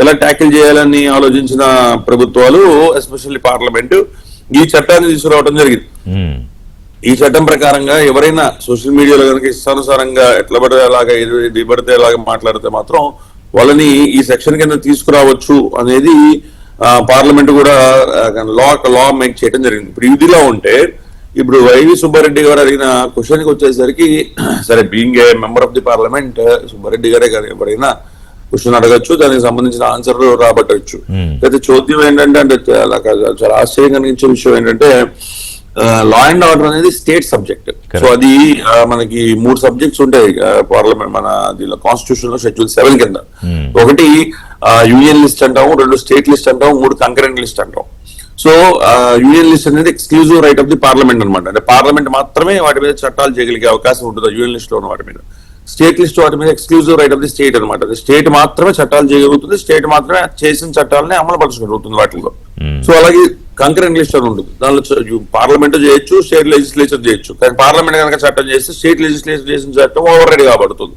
ఎలా ట్యాకిల్ చేయాలని ఆలోచించిన ప్రభుత్వాలు, ఎస్పెషల్లీ పార్లమెంట్, ఈ చట్టాన్ని తీసుకురావడం జరిగింది. ఈ చట్టం ప్రకారంగా ఎవరైనా సోషల్ మీడియాలో కనుక ఇష్టానుసారంగా ఎట్లా పడితే అలాగా ఇది పడితే అలాగా మాట్లాడితే మాత్రం వాళ్ళని ఈ సెక్షన్ కింద తీసుకురావచ్చు అనేది పార్లమెంట్ కూడా లా మేక్ చేయడం జరిగింది. ఇప్పుడు ఇదిలా ఉంటే, ఇప్పుడు వైవి సుబ్బారెడ్డి గారు అడిగిన క్వశ్చన్ కి వచ్చేసరికి, సరే being a member of the parliament, Subba Reddy గారే కానీ ఎవరైనా క్వశ్చన్ అడగచ్చు, దానికి సంబంధించిన ఆన్సర్ రాబట్టచ్చు. అయితే చోద్యం ఏంటంటే, అంటే చాలా ఆశ్చర్యం కలిగించే విషయం ఏంటంటే, లా అండ్ ఆర్డర్ అనేది స్టేట్ సబ్జెక్ట్. సో అది మనకి 3 సబ్జెక్ట్స్ ఉంటాయి పార్లమెంట్, మన దీనిలో కాన్స్టిట్యూషన్ లో షెడ్యూల్ 7 కింద. ఒకటి యూనియన్ లిస్ట్ అంటాము, 2 స్టేట్ లిస్ట్ అంటాము, 3 కంకరెంట్ లిస్ట్ అంటాం. సో యూనియన్ లిస్ట్ అనేది exclusive right of the parliament అనమాట. అంటే పార్లమెంట్ మాత్రమే వాటి మీద చట్టాలు చేయగలిగే అవకాశం ఉంటుంది యూనియన్ లిస్ట్ లో ఉన్న వాటి మీద. స్టేట్ లిస్ట్ వాటి మీద exclusive right of the state అనమాట. స్టేట్ మాత్రమే చట్టాలు చేయగలుగుతుంది, స్టేట్ మాత్రమే చేసిన చట్టాలని అమలు పరచగలుగుతుంది వాటిలో. సో అలాగే కంకరెంట్ లిస్ట్ అని ఉంటుంది, దానిలో పార్లమెంట్ చేయొచ్చు, స్టేట్ లెజిస్లేచర్ చేయొచ్చు. కానీ పార్లమెంట్ కనుక చట్టం చేస్తే స్టేట్ లెజిస్లేచర్ చేసిన చట్టం ఓవర్ రైడ్ కాబడుతుంది.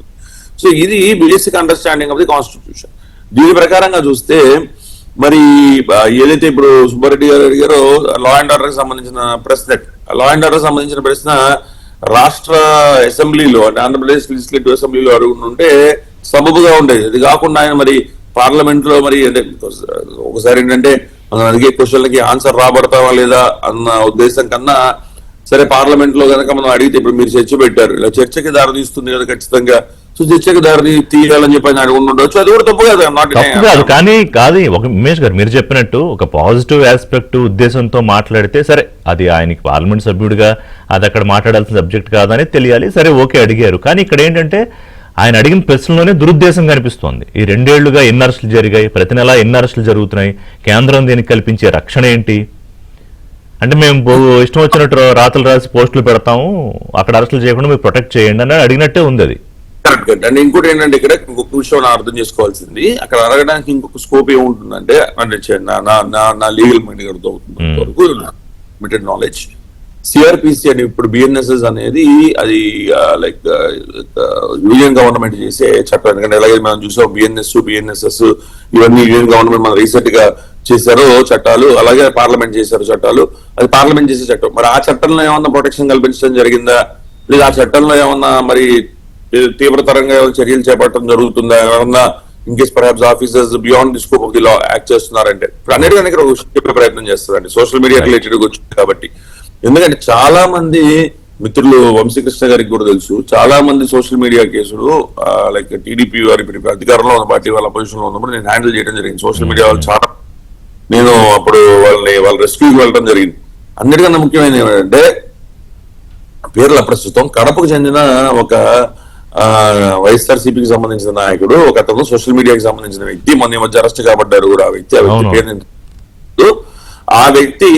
సో ఇది basic understanding of the constitution. దీని ప్రకారంగా చూస్తే మరి ఏదైతే ఇప్పుడు సుబ్బారెడ్డి గారు అడిగారో లా అండ్ ఆర్డర్ కి సంబంధించిన ప్రశ్న, లా అండ్ ఆర్డర్ సంబంధించిన ప్రశ్న రాష్ట్ర అసెంబ్లీలో అంటే ఆంధ్రప్రదేశ్ లెజిస్లేటివ్ అసెంబ్లీలో అడుగుతుంటే సబబుగా ఉండేది. అది కాకుండా ఆయన మరి పార్లమెంట్ లో మరి అంటే ఒకసారి ఏంటంటే మనం అడిగే క్వశ్చన్లకి ఆన్సర్ రాబడతావా లేదా అన్న ఉద్దేశం కన్నా, సరే పార్లమెంట్ లో కనుక మనం అడిగితే ఇప్పుడు మీరు చర్చ పెట్టారు, ఇలా చర్చకి దారి తీస్తుంది కదా ఖచ్చితంగా, సో చర్చకి దారి తీయాలని చెప్పి ఆయన ఉండొచ్చు, అది కూడా తప్పు కాదు. తప్పు కాదు, కానీ కాదు ఒక ఉమేష్ గారు మీరు చెప్పినట్టు ఒక పాజిటివ్ ఆస్పెక్ట్ ఉద్దేశంతో మాట్లాడితే సరే, అది ఆయనకి పార్లమెంట్ సభ్యుడిగా అది అక్కడ మాట్లాడాల్సిన సబ్జెక్ట్ కాదని తెలియాలి, సరే ఓకే అడిగారు. కానీ ఇక్కడ ఏంటంటే ఆయన అడిగిన ప్రశ్నలోనే దురుద్దేశం కనిపిస్తోంది. ఈ 2 ఏళ్లుగా ఎన్ని అరెస్టులు జరిగాయి, ప్రతి నెల ఎన్ని అరెస్టులు జరుగుతున్నాయి, కేంద్రం దీనికి కల్పించే రక్షణ ఏంటి అంటే మేము ఇష్టం వచ్చినట్టు రాతలు రాసి పోస్టులు పెడతాము, అక్కడ అరెస్టులు చేయకుండా మీరు ప్రొటెక్ట్ చేయండి అని అడిగినట్టే ఉంది అది. కరెక్ట్. అండ్ ఇంకోటి ఏంటంటే ఇక్కడ ఇంకొక విషయం అర్థం చేసుకోవాల్సింది, అక్కడ అడగడానికి ఇంకొక స్కోప్ ఏముంటుందంటే అంటే నా లీగల్ మైండ్ అవుతుంది వరకు లిమిటెడ్ నాలెడ్జ్, సిఆర్పిసి అని ఇప్పుడు బిఎన్ఎస్ఎస్ అనేది అది లైక్ యూనియన్ గవర్నమెంట్ చేసే చట్టం. ఎందుకంటే అలాగే మనం చూసాం బిఎన్ఎస్ఎస్ ఇవన్నీ యూనియన్ గవర్నమెంట్ మనం రీసెంట్ గా చేశారు చట్టాలు, అలాగే పార్లమెంట్ చేశారు చట్టాలు, అది పార్లమెంట్ చేసే చట్టం. మరి ఆ చట్టంలో ఏమన్నా ప్రొటెక్షన్ కల్పించడం జరిగిందా, లేదా ఆ చట్టంలో ఏమన్నా మరి తీవ్రతరంగా చర్యలు చేపట్టడం జరుగుతుందా, ఏమన్నా in case perhaps officers beyond the scope of the law act చేస్తున్నారంటే ఇప్పుడు అన్నిటికీ చెప్పే ప్రయత్నం చేస్తారండి సోషల్ మీడియా రిలేటెడ్ వచ్చింది కాబట్టి. ఎందుకంటే చాలా మంది మిత్రులు వంశీకృష్ణ గారికి కూడా తెలుసు, చాలా మంది సోషల్ మీడియా కేసులు లైక్ టీడీపీ వారి అధికారంలో ఉన్న పార్టీ వాళ్ళ పొజిషన్ లో ఉన్నప్పుడు నేను హ్యాండిల్ చేయడం జరిగింది. సోషల్ మీడియా వాళ్ళు చాలా, నేను అప్పుడు వాళ్ళ రెస్క్యూకి వెళ్ళడం జరిగింది. అన్నిటికన్నా ముఖ్యమైనది ఏమంటే పేర్ల ప్రస్తుతం కడపకు చెందిన ఒక వైఎస్ఆర్సీపీకి సంబంధించిన నాయకుడు, ఒక అతను సోషల్ మీడియాకి సంబంధించిన వ్యక్తి మొన్న మధ్య అరెస్ట్ కాబడ్డారు కూడా. ఆ వ్యక్తి పేరు, ఆ వ్యక్తి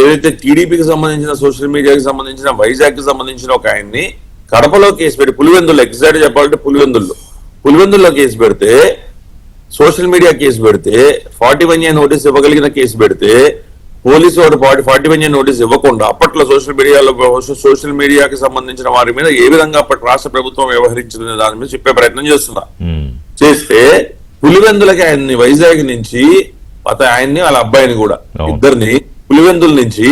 ఏదైతే టీడీపీకి సంబంధించిన సోషల్ మీడియాకి సంబంధించిన వైజాగ్ కి సంబంధించిన ఒక ఆయన్ని కడపలో కేసు పెట్టి, పులివెందుల్లో ఎగ్జాక్ట్ చెప్పాలంటే పులివెందుల్లో కేసు పెడితే, సోషల్ మీడియా కేసు పెడితే, 41A నోటీస్ ఇవ్వగలిగిన కేసు పెడితే పోలీసు వాడు 41A నోటీస్ ఇవ్వకుండా అప్పట్లో సోషల్ మీడియాకి సంబంధించిన వారి మీద ఏ విధంగా అప్పటి రాష్ట్ర ప్రభుత్వం వ్యవహరించింది దాని మీద చెప్పే ప్రయత్నం చేస్తే పులివెందులకి ఆయన్ని వైజాగ్ నుంచి ఆయన్ని వాళ్ళ అబ్బాయిని కూడా ఇద్దరిని పులివెందుల నుంచి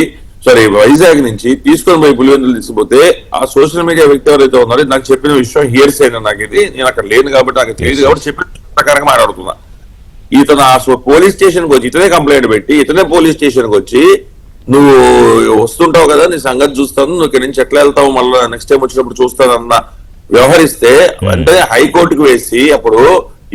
వైజాగ్ నుంచి తీసుకొని పోయి పులివెందులు తీసుకుపోతే ఆ సోషల్ మీడియా వ్యక్తి ఎవరైతే ఉన్నారో నాకు చెప్పిన విషయం హియర్స్ అయినా, నాకు ఇది నేను అక్కడ లేను కాబట్టి నాకు తెలియదు కాబట్టి చెప్పిన ప్రకారంగా మాట్లాడుతున్నా. ఇతను ఆ పోలీస్ స్టేషన్ కి వచ్చి ఇతనే కంప్లైంట్ పెట్టి ఇతనే పోలీస్ స్టేషన్ కి వచ్చి నువ్వు వస్తుంటావు కదా నీ సంగతి చూస్తాను, నువ్వు ఇక్కడి నుంచి ఎట్లా వెళ్తావు మళ్ళీ నెక్స్ట్ టైం వచ్చినప్పుడు చూస్తానన్న వ్యవహరిస్తే వెంటనే హైకోర్టుకు వేసి అప్పుడు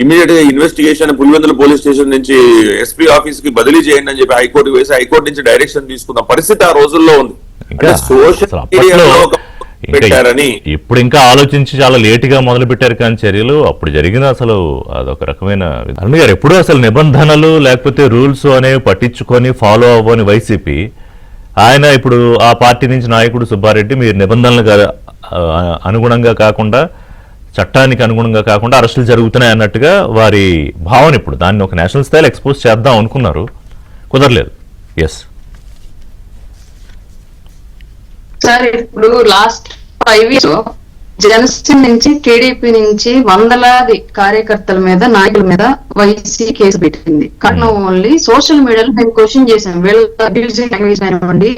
ఇమీడియట్ గా ఇన్వెస్టిగేషన్ పులివెందుల పోలీస్ స్టేషన్ నుంచి ఎస్పీ ఆఫీస్ కి బదిలీ చేయండి అని చెప్పి హైకోర్టుకు వేసి హైకోర్టు నుంచి డైరెక్షన్ తీసుకున్న పరిస్థితి ఆ రోజులో ఉంది. సోషల్ మీడియాలో పెట్టారని ఇప్పుడు ఇంకా ఆలోచించి చాలా లేట్ గా మొదలు పెట్టారు కానీ చర్యలు అప్పుడు జరిగిన అసలు అదొక రకమైన అరుణ్ గారు ఎప్పుడూ అసలు నిబంధనలు లేకపోతే రూల్స్ అనేవి పట్టించుకొని ఫాలో అవ్వని వైసీపీ, ఆయన ఇప్పుడు ఆ పార్టీ నుంచి నాయకుడు సుబ్బారెడ్డి మీరు నిబంధనలకు అనుగుణంగా కాకుండా చట్టానికి అనుగుణంగా కాకుండా అరెస్టులు జరుగుతున్నాయి అన్నట్టుగా వారి భావన. ఇప్పుడు దాన్ని ఒక నేషనల్ స్థాయిలో ఎక్స్పోజ్ చేద్దాం అనుకున్నారు, కుదరలేదు. ఎస్ సార్, ఇప్పుడు లాస్ట్ 5 years జనసేన నుంచి టీడీపీ నుంచి వందలాది కార్యకర్తల మీద నాయకుల మీద వైసీ కేసు పెట్టింది. కారణం ఓన్లీ సోషల్ మీడియాలో మేము క్వశ్చన్ చేసాం, వీళ్ళ లాంగ్వేజ్ కానివ్వండి,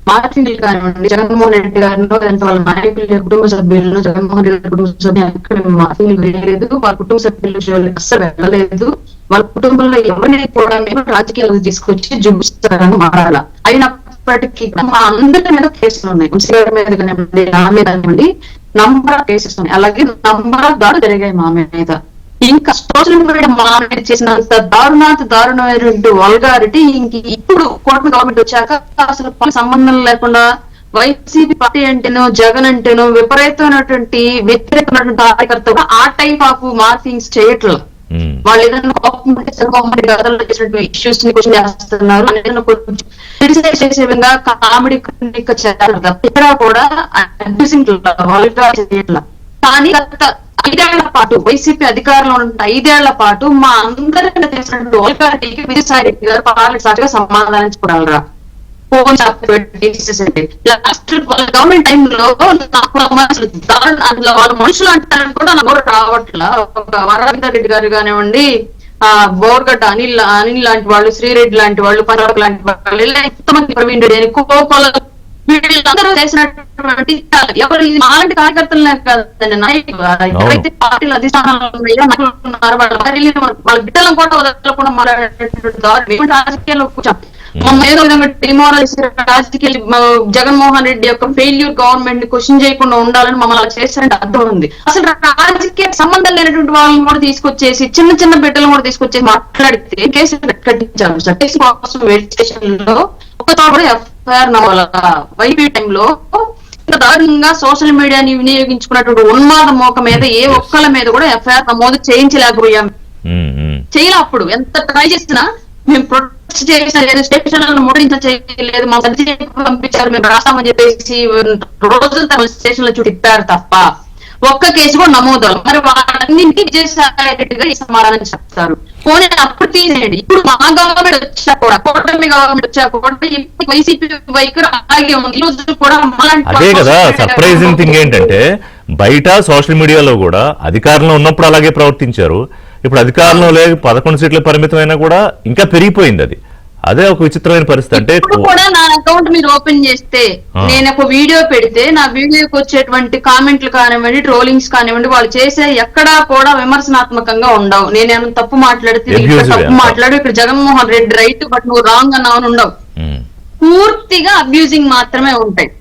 మార్టిన్లు కానివ్వండి, జగన్మోహన్ రెడ్డి గారినో లేదంటే వాళ్ళ నాయకుల కుటుంబ సభ్యులను, జగన్మోహన్ రెడ్డి కుటుంబ సభ్యులు ఎక్కడ మేము మార్టిన్లు వేయలేదు, వాళ్ళ కుటుంబ సభ్యులు అస్సలు వెళ్ళలేదు, వాళ్ళ కుటుంబంలో ఎవరిని కూడా మేము రాజకీయాలకు తీసుకొచ్చి చూపిస్తారని మారాల. అయినప్పటికీ మా అందరి మీద కేసులు ఉన్నాయి, వంశీ గారి మీద కానివ్వండి, నా మీద కానివ్వండి, నంబర్ ఆఫ్ కేసెస్ ఉన్నాయి. అలాగే నంబర్ ఆఫ్ దాడులు జరిగాయి మా మీద. ఇంకా సోషల్ మీడియా మా మీద చేసినంత దారుణమైనటువంటి వల్గారిటీ ఇంక ఇప్పుడు కూటమి గవర్నమెంట్ వచ్చాక అసలు సంబంధం లేకుండా వైసీపీ పార్టీ అంటేనో జగన్ అంటేనో విపరీతమైనటువంటి వ్యతిరేకమైనటువంటి కార్యకర్త ఆ టైప్ ఆఫ్ మార్కింగ్స్ చేయట్లేదు. వాళ్ళు ఏదైనా కోపం అంటే చంద్రబాబు గతంలో చేసినటువంటి ఇష్యూస్ ని క్వశ్చన్ చేస్తున్నారు, ఏదైనా క్రిటిసైజ్ చేసే విధంగా కామెడీ చేస్తారు తప్ప ఇక్కడ కూడా చేయట్లా. కానీ గత 5 ఏళ్ల పాటు వైసీపీ అధికారంలో ఉన్న 5 ఏళ్ల పాటు మా అందరికీ తెలిసినటువంటి ఓల్గారెడ్డికి విజయసాయి రెడ్డి గారు పార్లమెంట్ సాక్షిగా సమాధానించగలరా? ఫోన్ పెట్టేసేసండి. లాస్ట్ గవర్నమెంట్ టైంలో నాకు అసలు అందులో వాళ్ళ మనుషులు అంటారని కూడా నాకు కూడా రావట్లా. ఒక వరవిందర్ రెడ్డి గారు కానివ్వండి, బోర్గడ్డ అనిల్ లాంటి వాళ్ళు, శ్రీరెడ్డి లాంటి వాళ్ళు, పరాక్ లాంటి వాళ్ళు, ఇలా ఎంతమంది ప్రవీణ్ రెడ్డి అని కోపాల వీళ్ళందరూ చేసినటువంటి ఎవరు అలాంటి కార్యకర్తలే కాదండి, నాయకులు ఎవరైతే పార్టీలు అధిష్టానాలు ఉన్నారో వాళ్ళ బిడ్డలను కూడా వదలకుండా మాట్లాడేటువంటి రాజకీయాల్లో కూర్చోం. మొన్న ఏదో విధంగా డిమోరలైజ్ రాజకీయ జగన్మోహన్ రెడ్డి యొక్క ఫెయిల్యూర్ గవర్నమెంట్ ని క్వశ్చన్ చేయకుండా ఉండాలని మమ్మల్ని అలా చేశారంటే అర్థం ఉంది. అసలు రాజకీయ సంబంధం లేనటువంటి వాళ్ళని కూడా తీసుకొచ్చేసి చిన్న చిన్న బిడ్డలను కూడా తీసుకొచ్చేసి మాట్లాడితే కేసు కట్టించారు సార్. కేసు కోసం వెయిట్ స్టేషన్ లో ఒక్కతో కూడా ఎఫ్ఐఆర్ నవ్వాల వైపీ టైంలో దారుణంగా సోషల్ మీడియాని వినియోగించుకున్నటువంటి ఉన్మాద మోక మీద ఏ ఒక్కళ్ళ మీద కూడా ఎఫ్ఐఆర్ నమోదు చేయించలేకపోయాం. చేయలే. అప్పుడు ఎంత ట్రై చేసినా మేము ప్రొటెస్ట్ చేసిన స్టేషన్ మోడలించ చేయలేదు, మా పంపించారు, మేము రాస్తామని చెప్పేసి రోజులు స్టేషన్ లో చుట్టిప్పారు తప్ప ఒక్క కేసు కూడా నమోదు. మరి వాళ్ళన్నింటికి విజయసాయి రెడ్డిగా ఈ సమాధానం చెప్తారు. పోనీ అప్పుడు తీసేయండి. ఇప్పుడు మా గవర్నమెంట్ వచ్చా కూడా, కూటమి గవర్నమెంట్ వచ్చా కూడా వైసీపీ వైఖరి అలాగే ఉంది. ఈ రోజు కూడా అదే కదా సర్ప్రైజింగ్ థింగ్ ఏంటంటే, బయట సోషల్ మీడియాలో కూడా అధికారంలో ఉన్నప్పుడు అలాగే ప్రవర్తించారు. ఇప్పుడు అధికారంలో లేక 11 సీట్ల పరిమితమైనా కూడా ఇంకా పెరిగిపోయింది అది. అదే ఒక విచిత్రమైన పరిస్థితి. అంటే కూడా నా అకౌంట్ మీరు ఓపెన్ చేస్తే నేను ఒక వీడియో పెడితే నా వీడియోకి వచ్చేటువంటి కామెంట్లు కానివ్వండి, ట్రోలింగ్స్ కానివ్వండి, వాళ్ళు చేసే ఎక్కడా కూడా విమర్శనాత్మకంగా ఉండవు. నేనేమో తప్పు మాట్లాడితే తప్పు మాట్లాడు, ఇక్కడ జగన్మోహన్ రెడ్డి రైట్ బట్ నువ్వు రాంగ్ అన్నావు ఉండవు. పూర్తిగా అబ్యూజింగ్ మాత్రమే ఉంటాయి.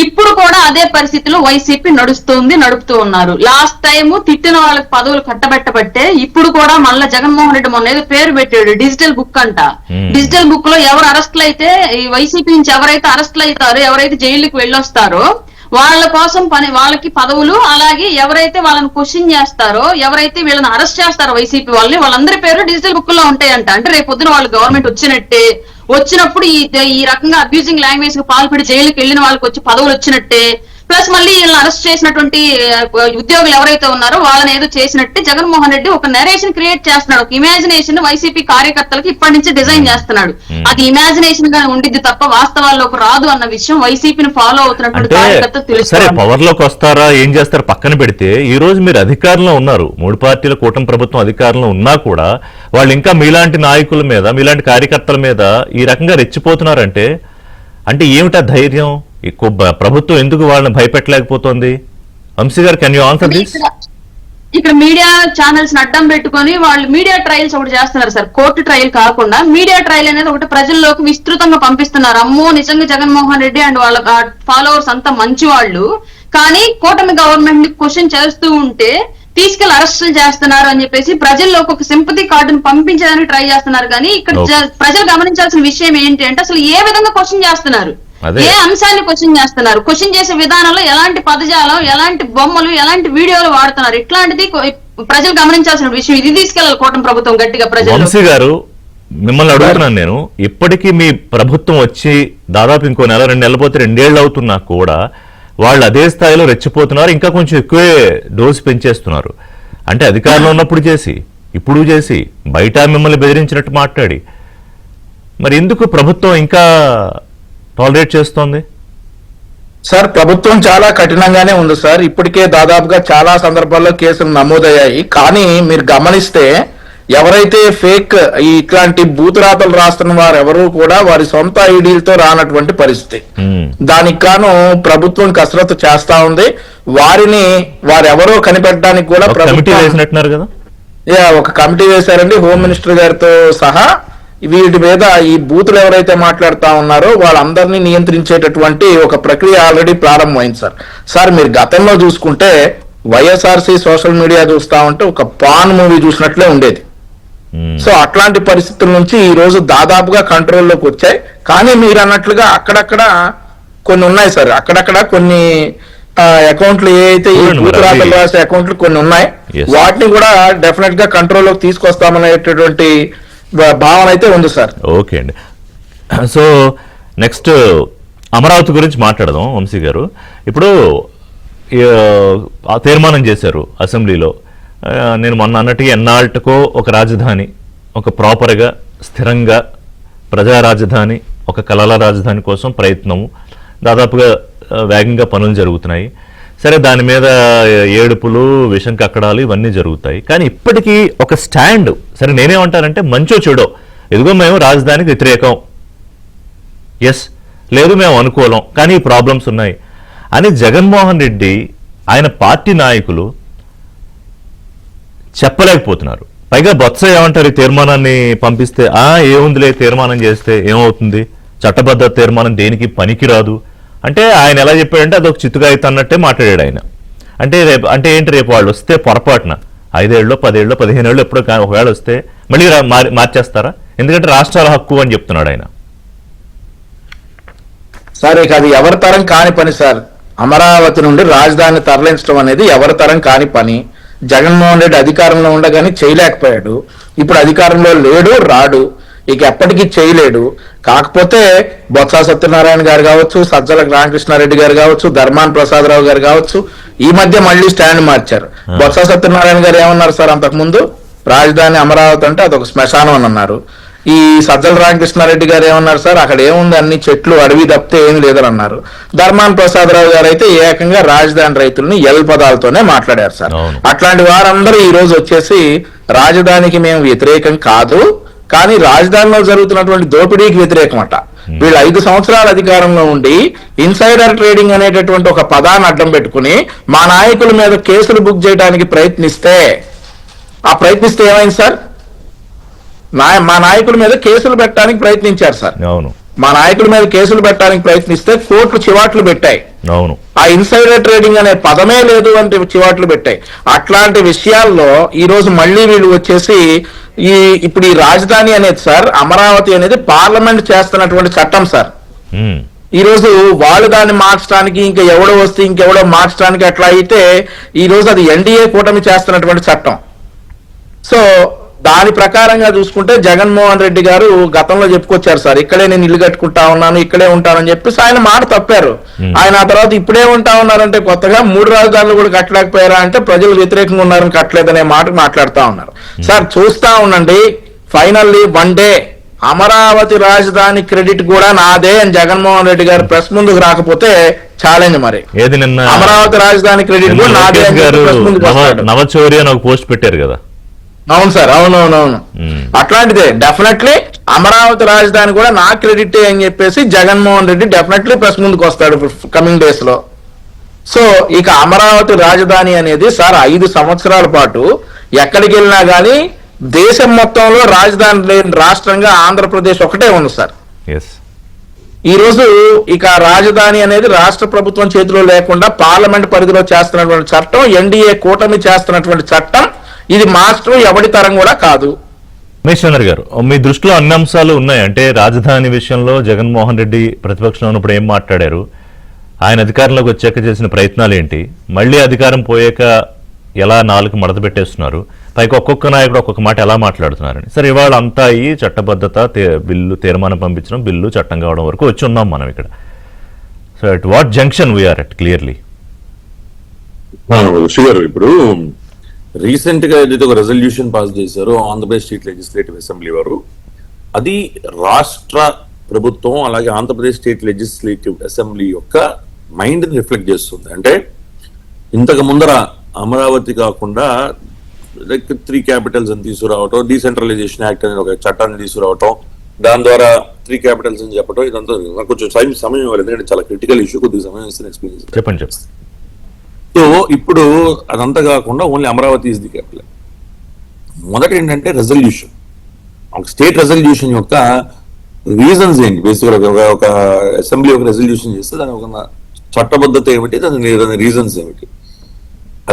ఇప్పుడు కూడా అదే పరిస్థితిలో వైసీపీ నడుపుతూ ఉన్నారు. లాస్ట్ టైం తిట్టిన వాళ్ళకి పదవులు కట్టబెట్టబట్టే ఇప్పుడు కూడా మళ్ళీ జగన్మోహన్ రెడ్డి మొన్న ఏదో పేరు పెట్టాడు డిజిటల్ బుక్ అంట. డిజిటల్ బుక్ లో ఎవరు అరెస్టులు అయితే, ఈ వైసీపీ నుంచి ఎవరైతే అరెస్టులు అవుతారో, ఎవరైతే జైలుకి వెళ్ళొస్తారో వాళ్ళ కోసం వాళ్ళకి పదవులు, అలాగే ఎవరైతే వాళ్ళని క్వశ్చన్ చేస్తారో, ఎవరైతే వీళ్ళని అరెస్ట్ చేస్తారో వైసీపీ వాళ్ళందరి పేరు డిజిటల్ బుక్ లో ఉంటాయంట. అంటే రేపు పొద్దున వాళ్ళు గవర్నమెంట్ వచ్చినప్పుడు ఈ రకంగా అబ్యూజింగ్ లాంగ్వేజ్ కు పాల్పడి జైలుకి వెళ్ళిన వాళ్ళకి వచ్చి పదవులు వచ్చినట్టే, ప్లస్ మళ్ళీ వీళ్ళని అరెస్ట్ చేసినటువంటి ఉద్యోగులు ఎవరైతే ఉన్నారో వాళ్ళని ఏదో చేసినట్టే జగన్మోహన్ రెడ్డి ఒక నెరేషన్ క్రియేట్ చేస్తున్నాడు. ఒక ఇమాజినేషన్ వైసీపీ కార్యకర్తలకు ఇప్పటి నుంచి డిజైన్ చేస్తున్నాడు. అది ఇమాజినేషన్ గా ఉండిద్ది తప్ప వాస్తవాల్లోకి రాదు అన్న విషయం వైసీపీని ఫాలో అవుతున్నటువంటి కార్యకర్తలు తెలుసు. సరే, పవర్ లోకి వస్తారా ఏం చేస్తారా పక్కన పెడితే, ఈ రోజు మీరు అధికారంలో ఉన్నారు, 3 పార్టీల కూటమి ప్రభుత్వం అధికారంలో ఉన్నా కూడా వాళ్ళు ఇంకా మీలాంటి నాయకుల మీద, మీలాంటి కార్యకర్తల మీద ఈ రకంగా రెచ్చిపోతున్నారంటే అంటే ఏమిటా ధైర్యం? ప్రభుత్వం ఎందుకు వాళ్ళని భయపెట్టలేకపోతుంది? వంశీ గారు, కెన్ యూ ఆన్సర్ దిస్? ఇక్కడ మీడియా ఛానల్స్ అడ్డం పెట్టుకొని వాళ్ళు మీడియా ట్రయల్స్ ఒకటి చేస్తున్నారు సార్. కోర్టు ట్రయల్ కాకుండా మీడియా ట్రయల్ అనేది ఒకటి ప్రజల్లోకి విస్తృతంగా పంపిస్తున్నారు. అమ్మో నిజంగా జగన్మోహన్ రెడ్డి అండ్ వాళ్ళ ఫాలోవర్స్ అంతా మంచి వాళ్ళు, కానీ కూటమి గవర్నమెంట్ ని క్వశ్చన్ చేస్తూ ఉంటే తీసుకెళ్లి అరెస్టులు చేస్తున్నారు అని చెప్పేసి ప్రజల్లోకి ఒక సింపతి కార్డును పంపించడానికి ట్రై చేస్తున్నారు. కానీ ఇక్కడ ప్రజలు గమనించాల్సిన విషయం ఏంటి అంటే, అసలు ఏ విధంగా క్వశ్చన్ చేస్తున్నారు, ఏ అంశాన్ని క్వశ్చన్ చేస్తున్నారు, క్వశ్చన్ చేసే విధానంలో ఎలాంటి పదజాలం, ఎలాంటి బొమ్మలు, ఎలాంటి వీడియోలు వాడుతున్నారు, ఇట్లాంటిది ప్రజలు గమనించాల్సిన విషయం. ఇది తీసుకెళ్లాలి కూటమి ప్రభుత్వం గట్టిగా ప్రజలు. వంశీ గారు, మిమ్మల్ని అడుగుతున్నాను నేను, ఇప్పటికీ మీ ప్రభుత్వం వచ్చి దాదాపు ఇంకో నెల 2 నెలలు పోతే 2 ఏళ్ళు అవుతున్నా కూడా వాళ్ళు అదే స్థాయిలో రెచ్చిపోతున్నారు, ఇంకా కొంచెం ఎక్కువే డోసు పెంచేస్తున్నారు. అంటే అధికారంలో ఉన్నప్పుడు చేసి, ఇప్పుడు చేసి, బయట మిమ్మల్ని బెదిరించినట్టు మాట్లాడి, మరి ఎందుకు ప్రభుత్వం ఇంకా టాలరేట్ చేస్తోంది? సార్, ప్రభుత్వం చాలా కఠినంగానే ఉంది సార్. ఇప్పటికే దాదాపుగా చాలా సందర్భాల్లో కేసులు నమోదయ్యాయి. కానీ మీరు గమనిస్తే ఎవరైతే ఫేక్ ఇట్లాంటి బూతురాతలు రాస్తున్న వారు ఎవరు కూడా వారి సొంత ఐడీలతో రానటువంటి పరిస్థితి. దానికి గాను ప్రభుత్వం కసరత్తు చేస్తా ఉంది. వారిని వారెవరో కనిపెట్టడానికి కూడా ప్రభుత్వం ఒక కమిటీ వేశారండి, హోమ్ మినిస్టర్ గారితో సహా. వీటి మీద ఈ బూతులు ఎవరైతే మాట్లాడుతా ఉన్నారో వాళ్ళందరినీ నియంత్రించేటటువంటి ఒక ప్రక్రియ ఆల్రెడీ ప్రారంభమైంది సార్. సార్, మీరు గతంలో చూసుకుంటే వైఎస్ఆర్సీ సోషల్ మీడియా చూస్తా ఉంటే ఒక పాన్ మూవీ చూసినట్లే ఉండేది. సో అట్లాంటి పరిస్థితుల నుంచి ఈ రోజు దాదాపుగా కంట్రోల్లోకి వచ్చాయి. కానీ మీరు అన్నట్లుగా అక్కడక్కడ కొన్ని ఉన్నాయి సార్. అక్కడక్కడ కొన్ని అకౌంట్లు ఏవైతే ఈ బూతురాతలు రాసే అకౌంట్లు కొన్ని ఉన్నాయి, వాటిని కూడా డెఫినెట్ గా కంట్రోల్లోకి తీసుకొస్తామనేటటువంటి భావన అయితే ఉంది సార్. ఓకే అండి. సో నెక్స్ట్ అమరావతి గురించి మాట్లాడదాం వంశీ గారు. ఇప్పుడు తీర్మానం చేశారు అసెంబ్లీలో, నేను మొన్న అన్నట్టుగా ఎన్నాళ్ళకో ఒక రాజధాని, ఒక ప్రాపర్గా స్థిరంగా ప్రజా రాజధాని ఒక కళల రాజధాని కోసం ప్రయత్నం దాదాపుగా వేగంగా పనులు జరుగుతున్నాయి. సరే, దాని మీద ఏడుపులు, విషం కక్కడాలు ఇవన్నీ జరుగుతాయి. కానీ ఇప్పటికీ ఒక స్టాండ్, సరే నేనేమంటానంటే మంచో చెడో, ఎదుగో మేము రాజధానికి వ్యతిరేకం, ఎస్, లేదు మేము అనుకూలం, కానీ ఈ ప్రాబ్లమ్స్ ఉన్నాయి అని జగన్మోహన్ రెడ్డి ఆయన పార్టీ నాయకులు చెప్పలేకపోతున్నారు. పైగా బొత్స ఏమంటారు, ఈ తీర్మానాన్ని పంపిస్తే ఏముందిలే తీర్మానం చేస్తే ఏమవుతుంది, చట్టబద్ధ తీర్మానం దేనికి పనికిరాదు అంటే ఆయన ఎలా చెప్పాడంటే అదొక చిత్తుగాయిత అన్నట్టే మాట్లాడాడు ఆయన. అంటే ఏంటి, రేపు వాళ్ళు వస్తే పొరపాటున 5 ఏళ్ళు 10 ఏళ్ళు 15 ఏళ్ళు ఎప్పుడో ఒకవేళ వస్తే మళ్ళీ మార్చేస్తారా? ఎందుకంటే రాష్ట్రాల హక్కు అని చెప్తున్నాడు ఆయన. సార్ ఇక అది ఎవరి తరం కాని పని సార్. అమరావతి నుండి రాజధాని తరలించడం అనేది ఎవరి తరం కాని పని. జగన్మోహన్ రెడ్డి అధికారంలో ఉండగానే చేయలేకపోయాడు, ఇప్పుడు అధికారంలో లేడు, రాడు, ఇక ఎప్పటికీ చేయలేడు. కాకపోతే బొత్స సత్యనారాయణ గారు కావచ్చు, సజ్జల రామకృష్ణారెడ్డి గారు కావచ్చు, ధర్మాన ప్రసాదరావు గారు కావచ్చు, ఈ మధ్య మళ్ళీ స్టాండ్ మార్చారు. బొత్స సత్యనారాయణ గారు ఏమన్నారు సార్, అంతకుముందు రాజధాని అమరావతి అంటే అదొక శ్మశానం అని అన్నారు. ఈ సజ్జల రామకృష్ణారెడ్డి గారు ఏమన్నారు సార్, అక్కడ ఏముంది, అన్ని చెట్లు అడవి తప్పితే ఏమి లేదని అన్నారు. ధర్మాన ప్రసాదరావు గారు అయితే ఏకంగా రాజధాని రైతుల్ని ఎల్ పదాలతోనే మాట్లాడారు సార్. అట్లాంటి వారందరూ ఈ రోజు వచ్చేసి రాజధానికి మేము వ్యతిరేకం కాదు, కానీ రాజధానిలో జరుగుతున్నటువంటి దోపిడీకి వ్యతిరేకమట. వీళ్ళు 5 సంవత్సరాల అధికారంలో ఉండి ఇన్సైడర్ ట్రేడింగ్ అనేటటువంటి ఒక పదాన్ని అడ్డం పెట్టుకుని మా నాయకుల మీద కేసులు బుక్ చేయడానికి ప్రయత్నిస్తే ఏమైంది సార్? మా నాయకుల మీద కేసులు పెట్టడానికి ప్రయత్నించారు సార్. అవును, మా నాయకుల మీద కేసులు పెట్టడానికి ప్రయత్నిస్తే కోర్టులు చివాట్లు పెట్టాయి. అవును, ఆ ఇన్సైడర్ ట్రేడింగ్ అనే పదమే లేదు అంటే చివాట్లు పెట్టాయి. అట్లాంటి విషయాల్లో ఈ రోజు మళ్ళీ వీళ్ళు వచ్చేసి ఇప్పుడు ఈ రాజధాని అనేది సార్, అమరావతి అనేది పార్లమెంట్ చేస్తున్నటువంటి చట్టం సార్. ఈ రోజు వాళ్ళు దాన్ని మార్చడానికి ఇంకా ఎవడో వస్తే ఇంకెవడో మార్చడానికి అట్లా అయితే ఈ రోజు అది ఎన్డీఏ కూటమి చేస్తున్నటువంటి చట్టం. సో దాని ప్రకారంగా చూసుకుంటే జగన్మోహన్ రెడ్డి గారు గతంలో చెప్పుకొచ్చారు సార్, ఇక్కడే నేను ఇల్లు కట్టుకుంటా ఉన్నాను, ఇక్కడే ఉంటానని చెప్పేసి ఆయన మాట తప్పారు. ఆయన ఆ తర్వాత ఇప్పుడే ఉంటా ఉన్నారంటే కొత్తగా 3 రాజధానులు కూడా కట్టలేకపోయారా అంటే ప్రజలు వ్యతిరేకంగా ఉన్నారని కట్టలేదనే మాట మాట్లాడుతా ఉన్నారు. సార్ చూస్తా ఉండండి, ఫైనల్లీ వన్ డే అమరావతి రాజధాని క్రెడిట్ కూడా నాదే అని జగన్మోహన్ రెడ్డి గారు ప్రెస్ ముందుకు రాకపోతే ఛాలెంజ్ మరి. అమరావతి రాజధాని క్రెడిట్ కూడా నాదే నవచౌరి అని ఒక పోస్ట్ పెట్టారు కదా. అవును సార్, అవునవునవును, అట్లాంటిదే డెఫినెట్లీ అమరావతి రాజధాని కూడా నా క్రెడిట్ అని చెప్పేసి జగన్మోహన్ రెడ్డి డెఫినెట్లీ ప్రెస్ ముందుకు వస్తాడు కమింగ్ డేస్ లో. సో ఇక అమరావతి రాజధాని అనేది సార్ 5 సంవత్సరాల పాటు ఎక్కడికి వెళ్ళినా గానీ దేశం మొత్తంలో రాజధాని లేని రాష్ట్రంగా ఆంధ్రప్రదేశ్ ఒకటే ఉంది సార్. ఈ రోజు ఇక రాజధాని అనేది రాష్ట్ర ప్రభుత్వం చేతిలో లేకుండా పార్లమెంట్ పరిధిలో చేస్తున్నటువంటి చట్టం, ఎన్డీఏ కూటమి చేస్తున్నటువంటి చట్టం. ఇది మాస్టర్ ఎవడి తరం కూడా కాదు. మేశ్వర్ గారు, మీ దృష్టిలో అన్ని అంశాలు ఉన్నాయి అంటే రాజధాని విషయంలో జగన్మోహన్ రెడ్డి ప్రతిపక్షంలో ఉన్నప్పుడు ఏం మాట్లాడారు, ఆయన అధికారంలోకి వచ్చాక చేసిన ప్రయత్నాలు ఏంటి, మళ్ళీ అధికారం పోయాక ఎలా 4 మడత పెట్టేస్తున్నారు, పైకి ఒక్కొక్క నాయకుడు ఒక్కొక్క మాట ఎలా మాట్లాడుతున్నారని. సరే, ఇవాళ అంతా ఈ చట్టబద్ధత బిల్లు తీర్మానం పంపించడం, బిల్లు చట్టం కావడం వరకు వచ్చి ఉన్నాం మనం ఇక్కడ. So at what junction we are at clearly? ఇప్పుడు రీసెంట్ గా ఏదైతే ఒక రెజల్యూషన్ పాస్ చేశారో ఆంధ్రప్రదేశ్ స్టేట్ లెజిస్లేటివ్ అసెంబ్లీ వారు, అది రాష్ట్ర ప్రభుత్వం అలాగే ఆంధ్రప్రదేశ్ స్టేట్ లెజిస్లేటివ్ అసెంబ్లీ యొక్క మైండ్ ని రిఫ్లెక్ట్ చేస్తుంది. అంటే ఇంతకు ముందర అమరావతి కాకుండా లైక్ 3 క్యాపిటల్స్ అని తీసుకురావటం, డీసెంట్రలైజేషన్ యాక్ట్ అనే ఒక చట్టాన్ని తీసుకురావటం, దాని ద్వారా 3 క్యాపిటల్స్ అని చెప్పడం, ఇదంతా నాకు కొంచెం సమయం ఇవ్వాలి ఎందుకంటే చాలా క్రిటికల్ ఇష్యూ, కొద్దిగా సమయం ఇస్తే ఎక్స్ప్లెయిన్ చేస్తాను. చెప్పండి. సో ఇప్పుడు అదంతా కాకుండా only Amaravati is the capital. మొదట ఏంటంటే రెజల్యూషన్, ఒక స్టేట్ రెజల్యూషన్ యొక్క రీజన్స్ ఏంటి, బేసిక్గా ఒక అసెంబ్లీ ఒక రెజల్యూషన్ చేస్తే దాని ఒక చట్టబద్ధత ఏమిటి, దాని రీజన్స్ ఏమిటి,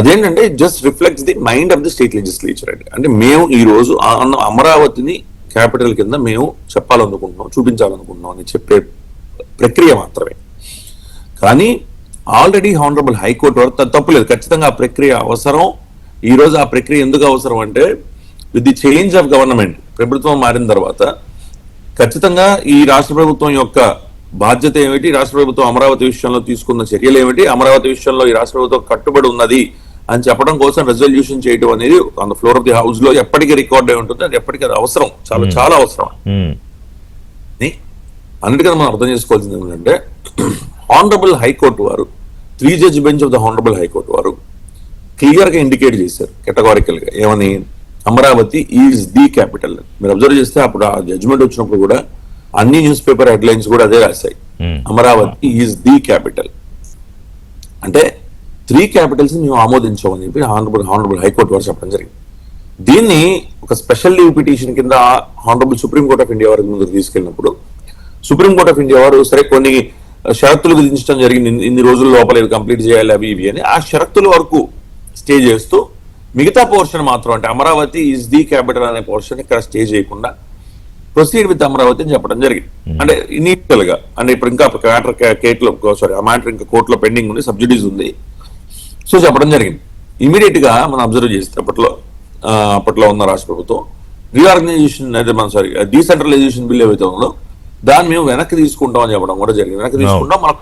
అదేంటంటే just reflects the mind of the state legislature అండి. అంటే మేము ఈ రోజు అమరావతిని క్యాపిటల్ కింద మేము చెప్పాలనుకుంటున్నాం, చూపించాలనుకుంటున్నాం అని చెప్పే ప్రక్రియ మాత్రమే. కానీ ఆల్రెడీ హానరబుల్ హైకోర్టు వరకు తప్పులేదు, ఖచ్చితంగా ఆ ప్రక్రియ అవసరం. ఈ రోజు ఆ ప్రక్రియ ఎందుకు అవసరం అంటే with the change of government, ప్రభుత్వం మారిన తర్వాత ఖచ్చితంగా ఈ రాష్ట్ర ప్రభుత్వం యొక్క బాధ్యత ఏమిటి, రాష్ట్ర ప్రభుత్వం అమరావతి విషయంలో తీసుకున్న చర్యలు ఏమిటి, అమరావతి విషయంలో ఈ రాష్ట్ర ప్రభుత్వం కట్టుబడి ఉన్నది అని చెప్పడం కోసం రెజల్యూషన్ చేయడం అనేది on the floor of the house లో ఎప్పటికీ రికార్డ్ అయి ఉంటుంది. అది ఎప్పటికీ అది అవసరం, చాలా చాలా అవసరం. అన్నిటికన్నా మనం అర్థం చేసుకోవాల్సింది ఏంటంటే హానరబుల్ హైకోర్టు వారు 3 judge bench of the honourable high court వారు క్లియర్ గా ఇండికేట్ చేశారు కేటగారికల్ గా ఏమని, అమరావతి ఈజ్ ది క్యాపిటల్. మీరు అబ్జర్వ్ చేస్తే అప్పుడు ఆ జడ్జిమెంట్ వచ్చినప్పుడు కూడా అన్ని న్యూస్ పేపర్ హెడ్లైన్స్ కూడా అదే రాశాయి, అమరావతి ఈజ్ ది క్యాపిటల్. అంటే 3 క్యాపిటల్స్ మేము ఆమోదించామని చెప్పి హానరబుల్ హైకోర్టు వారు చెప్పడం జరిగింది. దీన్ని ఒక స్పెషల్ లీవ్ పిటిషన్ కింద honourable supreme court of India వారి ముందుకు తీసుకెళ్ళినప్పుడు సుప్రీం కోర్ట్ ఆఫ్ ఇండియా వారు సరే కొన్ని షరతులు విధించడం జరిగింది, ఇన్ని రోజుల లోపల ఇది కంప్లీట్ చేయాలి అవి ఇవి అని. ఆ షరతుల వరకు స్టే చేస్తూ మిగతా పోర్షన్ మాత్రం అంటే అమరావతి ఈజ్ ది క్యాపిటల్ అనే పోర్షన్ ఇక్కడ స్టే చేయకుండా ప్రొసీడ్ విత్ అమరావతి అని చెప్పడం జరిగింది. అంటే ఇనీషియల్ గా అంటే ఇప్పుడు ఇంకా ఆ మ్యాటర్ ఇంకా కోర్టులో పెండింగ్ ఉంది, సబ్సిడీస్ ఉంది, సో చెప్పడం జరిగింది. ఇమీడియట్ గా మనం అబ్జర్వ్ చేస్తే అప్పట్లో ఉన్న రాష్ట్ర ప్రభుత్వం రీఆర్గనైజేషన్ అయితే డీసెంట్రలైజేషన్ బిల్ ఏవైతే ఉందో దాన్ని మేము వెనక్కి తీసుకుంటాం అని చెప్పడం కూడా జరిగింది. వెనక్కి తీసుకుంటాం, మన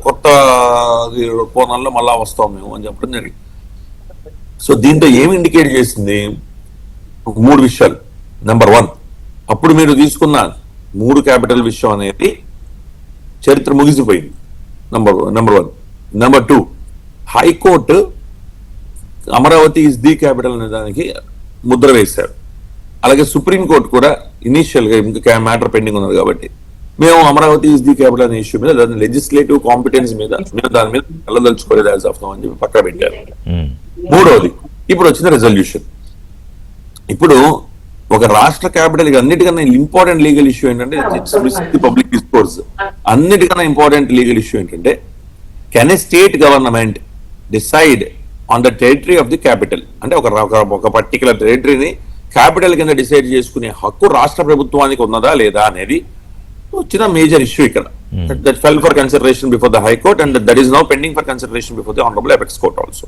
కొత్త కోణంలో మళ్ళా వస్తాం మేము అని చెప్పడం జరిగింది. సో దీంతో ఏమి ఇండికేట్ చేసింది, 3 విషయాలు. నెంబర్ 1, అప్పుడు మీరు తీసుకున్న 3 క్యాపిటల్ విషయం అనేది చరిత్ర ముగిసిపోయింది. Number 1. Number 2, high court Amaravati is the capital అనే దానికి ముద్ర వేశారు. అలాగే సుప్రీంకోర్టు కూడా ఇనీషియల్ గా ఇంకా మ్యాటర్ పెండింగ్ ఉన్నది కాబట్టి మేము అమరావతి ఇస్ ది క్యాపిటల్ అనే ఇష్యూ మీద దాని లెజిస్లేటివ్ కాంపిటెన్స్ మీద మేము దాని మీద వెళ్ళదలుచుకోలేదు యాజ్ ఆఫ్ నౌ అని చెప్పి పక్కన పెట్టారు. 3వది, ఇప్పుడు వచ్చిన రెజల్యూషన్. ఇప్పుడు ఒక రాష్ట్ర క్యాపిటల్ అన్నిటికన్నా ఇంపార్టెంట్ లీగల్ ఇష్యూ ఏంటంటే పబ్లిక్ డిస్కోర్స్. అన్నిటికన్నా ఇంపార్టెంట్ లీగల్ ఇష్యూ ఏంటంటే can a state government decide on the territory of the capital. అంటే ఒక పర్టికులర్ టెరిటరీని క్యాపిటల్ కింద డిసైడ్ చేసుకునే హక్కు రాష్ట్ర ప్రభుత్వానికి ఉన్నదా లేదా అనేది వచ్చిన మేజర్ ఇష్యూ ఇక్కడ. That fell for consideration before the high court and that is now pending for consideration before the honourable apex court also.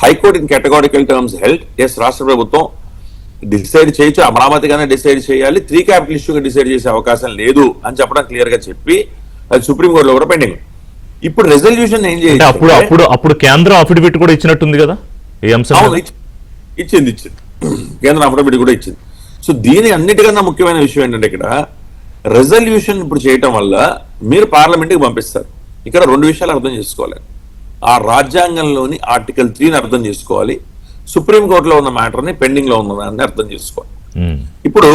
High court in categorical terms held yes రాష్ట్ర ప్రభుత్వం డిసైడ్ చేయొచ్చు, అమరావతిగానే డిసైడ్ చేయాలి, 3 క్యాపిటల్ ఇష్యూగా డిసైడ్ చేసే అవకాశం లేదు అని చెప్పడం క్లియర్ గా చెప్పి అది సుప్రీంకోర్టులో కూడా పెండింగ్. ఇప్పుడు రెజల్యూషన్ ఏం చేయాలి, అప్పుడు కేంద్రం అఫిడవిట్ కూడా ఇచ్చినట్టుంది కదా ఈ అంశం. ఇచ్చింది కేంద్రం అఫిడవిట్ కూడా ఇచ్చింది. సో దీని అన్నిటికన్నా ముఖ్యమైన విషయం ఏంటంటే ఇక్కడ రెజల్యూషన్ ఇప్పుడు చేయటం వల్ల మీరు పార్లమెంట్కి పంపిస్తారు. ఇక్కడ 2 విషయాలు అర్థం చేసుకోవాలి. ఆ రాజ్యాంగంలోని ఆర్టికల్ 3ని అర్థం చేసుకోవాలి, సుప్రీంకోర్టులో ఉన్న మ్యాటర్ని పెండింగ్ లో ఉన్నదాన్ని అర్థం చేసుకోవాలి. ఇప్పుడు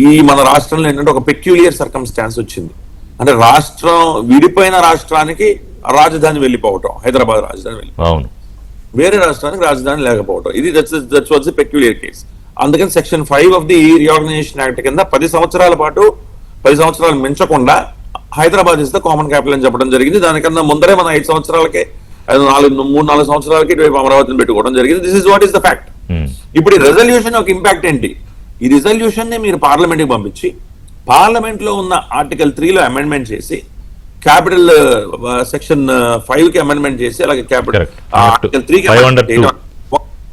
ఈ మన రాష్ట్రంలో ఏంటంటే ఒక పెక్యులియర్ సర్కమ్స్టాన్స్ వచ్చింది. అంటే రాష్ట్రం విడిపోయిన రాష్ట్రానికి రాజధాని వెళ్ళిపోవటం, హైదరాబాద్ రాజధాని వెళ్ళిపోవటం, వేరే రాష్ట్రానికి రాజధాని లేకపోవటం, ఇది that's was the peculiar case. అందుకని section 5 of the reorganisation act కింద 10 సంవత్సరాల పాటు 10 సంవత్సరాలు మించకుండా Hyderabad is the common capital అని చెప్పడం జరిగింది. దానికన్నా ముందరే మన 5 సంవత్సరాలకే 3-4 సంవత్సరాలకి ఇటువైపు అమరావతిని పెట్టుకోవడం జరిగింది. This is what is the fact. ఇప్పుడు ఈ రెజల్యూషన్ ఒక ఇంపాక్ట్ ఏంటి, ఈ రిజల్యూషన్ ని మీరు పార్లమెంట్ కి పంపించి పార్లమెంట్ లో ఉన్న ఆర్టికల్ 3లో అమెండ్మెంట్ చేసి క్యాపిటల్ సెక్షన్ 5 కి అమెండ్మెంట్ చేసి అలాగే క్యాపిటల్ ఆర్టికల్ 3 కి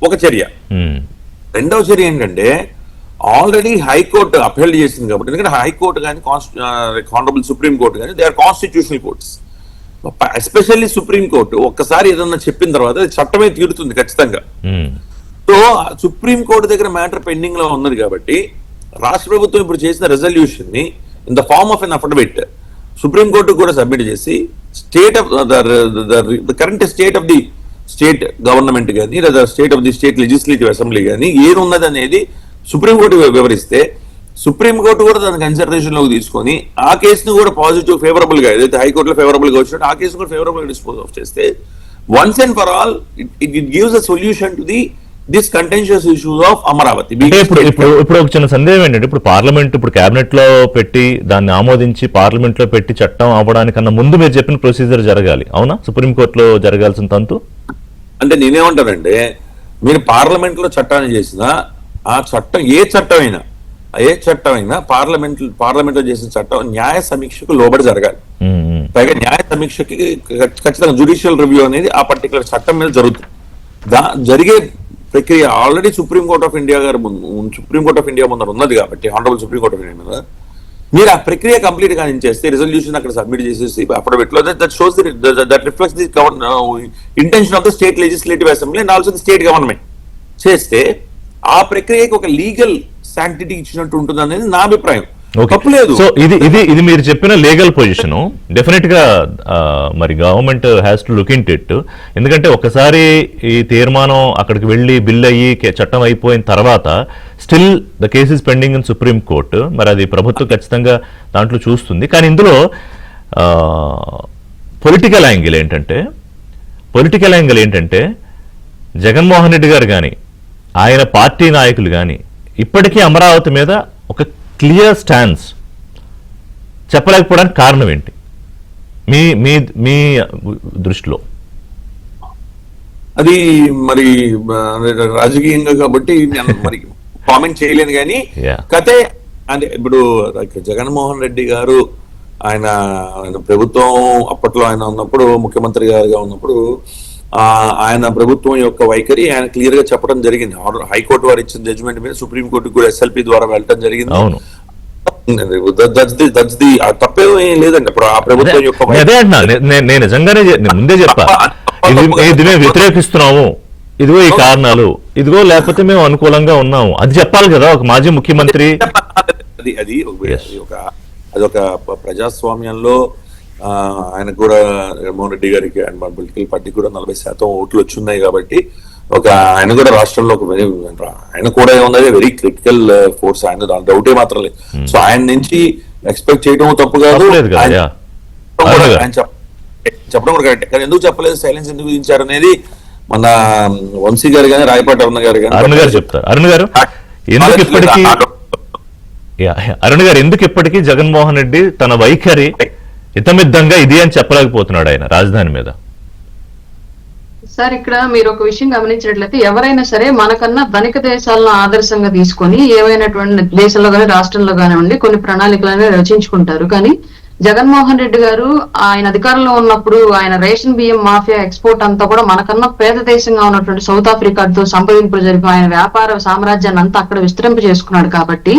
ఒక చర్య. రెండవ చర్య ఏంటంటే ఆల్రెడీ హైకోర్టు అప్హెల్డ్ చేసింది కాబట్టి, ఎందుకంటే హైకోర్టు కానీ హానరబుల్ సుప్రీం కోర్టు కానీ they are constitutional courts. Especially supreme court ఒక్కసారి ఏదన్నా చెప్పిన తర్వాత అది చట్టమే తీరుతుంది ఖచ్చితంగా. సో సుప్రీం కోర్టు దగ్గర మ్యాటర్ పెండింగ్ లో ఉన్నది కాబట్టి రాష్ట్ర ప్రభుత్వం ఇప్పుడు చేసిన రెజల్యూషన్ ని in the form of an affidavit supreme court కూడా సబ్మిట్ చేసి state of the current state of the state government కానీ లేదా state of the state legislative assembly కానీ ఏమున్నది అనేది సుప్రీంకోర్టు వివరిస్తే సుప్రీంకోర్టు కూడా దాని కన్సిడరేషన్ లోకి తీసుకొని ఆ కేసును కూడా పాజిటివ్ ఫేవరబుల్ గా ఏదైతే హైకోర్టులో ఫేవరబుల్ గా వచ్చినట్టు ఆ కేసు కూడా ఫేవరబుల్ గా డిస్పోజ్ ఆఫ్ చేస్తే once and for all it gives a solution to the this contentious issues of Amaravati. ఇప్పుడు ఒక చిన్న సందేహం ఏంటంటే ఇప్పుడు పార్లమెంట్ ఇప్పుడు కేబినెట్ లో పెట్టి దాన్ని ఆమోదించి పార్లమెంట్ లో పెట్టి చట్టం అవ్వడానికన్నా ముందు మీరు చెప్పిన ప్రొసీజర్ జరగాలి, అవునా? సుప్రీంకోర్టులో జరగాల్సిన తంతు. అంటే నేనేమంటానంటే మీరు పార్లమెంట్ లో చట్టాన్ని చేసినా ఆ చట్టం ఏ చట్టమైనా పార్లమెంట్ లో చేసిన చట్టం న్యాయ సమీక్షకు లోబడి జరగాలి. పైగా న్యాయ సమీక్షకి ఖచ్చితంగా జ్యుడిషియల్ రివ్యూ అనేది ఆ పర్టికులర్ చట్టం మీద జరుగుతుంది. జరిగే ప్రక్రియ ఆల్రెడీ సుప్రీంకోర్టు ఆఫ్ ఇండియా ముందర ఉన్నది కాబట్టి హానరబుల్ సుప్రీంకోర్టు ఆఫ్ ఇండియా మీద మీరు ఆ ప్రక్రియ కంప్లీట్ గా చేస్తే రిజల్యూషన్ అక్కడ సబ్మిట్ చేసేసి అఫిడవిట్ లో that shows that reflects the intention of the state legislative assembly and also the state government చేస్తే ఆ ప్రక్రియకి ఒక లీగల్ శాంక్టిటీ ఇచ్చినట్టు ఉంటుంది అనేది నా అభిప్రాయం. తప్పులేదు. సో ఇది మీరు చెప్పిన లీగల్ పొజిషన్ డెఫినెట్ గా మరి government has to look in it. ఎందుకంటే ఒకసారి ఈ తీర్మానం అక్కడికి వెళ్ళి బిల్ అయ్యి చట్టం అయిపోయిన తర్వాత still the case is pending in supreme court. మరి అది ప్రభుత్వం ఖచ్చితంగా దాంట్లో చూస్తుంది. కానీ ఇందులో పొలిటికల్ యాంగిల్ ఏంటంటే జగన్మోహన్ రెడ్డి గారు కానీ ఆయన పార్టీ నాయకులు కానీ ఇప్పటికీ అమరావతి మీద ఒక క్లియర్ స్టాన్స్ చెప్పలేకపోవడానికి కారణం ఏంటి మీ మీ మీ దృష్టిలో? అది మరి రాజకీయంగా కాబట్టి నేను మరి కామెంట్ చేయలేను. కానీ కథే అంటే ఇప్పుడు జగన్మోహన్ రెడ్డి గారు ఆయన ప్రభుత్వం అప్పట్లో ఆయన ఉన్నప్పుడు ముఖ్యమంత్రి గారుగా ఉన్నప్పుడు ఆయన ప్రభుత్వం యొక్క వైఖరి ఆయన క్లియర్ గా చెప్పడం జరిగింది. హైకోర్టు వారు ఇచ్చిన జడ్జిమెంట్ మీద సుప్రీంకోర్టు కూడా SLP ద్వారా వెళ్ళడం జరిగింది. అవును, తప్పేమీ లేదండి. ఇప్పుడు ఆ ప్రభుత్వం యొక్క నేను నిజంగానే ముందే చెప్పా, ఇది మేము వ్యతిరేకిస్తున్నాము, ఇదిగో ఈ కారణాలు, ఇదిగో లేకపోతే మేము అనుకూలంగా ఉన్నాము, అది చెప్పాలి కదా ఒక మాజీ ముఖ్యమంత్రి. అదొక ప్రజాస్వామ్యంలో ఆయన కూడా జగన్మోహన్ రెడ్డి గారికి అండ్ మన పొలిటికల్ పార్టీ కూడా 40% ఓట్లు వచ్చున్నాయి. కాబట్టి ఆయన కూడా రాష్ట్రంలో ఆయన కూడా ఏమున్నది వెరీ క్రిటికల్ ఫోర్స్. ఆయన దాని డౌటే మాత్రం లేదు. సో ఆయన నుంచి ఎక్స్పెక్ట్ చేయడం తప్పు కాదు, ఆయన చెప్పడం కూడా కరెక్ట్. కానీ ఎందుకు చెప్పలేదు, సైలెన్స్ ఎందుకు విధించారు అనేది మన వంశీ గారు కానీ రాయపాటి అరుణ్ గారు కానీ అరుణ్ గారు చెప్తారు. అరుణ్ గారు ఎందుకు ఇప్పటికీ జగన్మోహన్ రెడ్డి తన వైఖరి హితమిద్దంగా ఇది అని చెప్పలేకపోతున్నాడు ఆయన రాజధాని మీద? సార్, ఇక్కడ మీరు ఒక విషయం గమనించినట్లయితే ఎవరైనా సరే మనకన్నా ధనిక దేశాలను ఆదర్శంగా తీసుకొని ఏవైనటువంటి దేశంలో కానీ రాష్ట్రంలో కానివ్వండి కొన్ని ప్రణాళికలను రచించుకుంటారు. కానీ జగన్మోహన్ రెడ్డి గారు ఆయన అధికారంలో ఉన్నప్పుడు ఆయన రేషన్ బియ్యం మాఫియా ఎక్స్పోర్ట్ అంతా కూడా మనకన్నా పేద దేశంగా ఉన్నటువంటి సౌత్ ఆఫ్రికాతో సంప్రదింపులు జరిపి ఆయన వ్యాపార సామ్రాజ్యాన్ని అంతా అక్కడ విస్తరింప చేసుకున్నాడు. కాబట్టి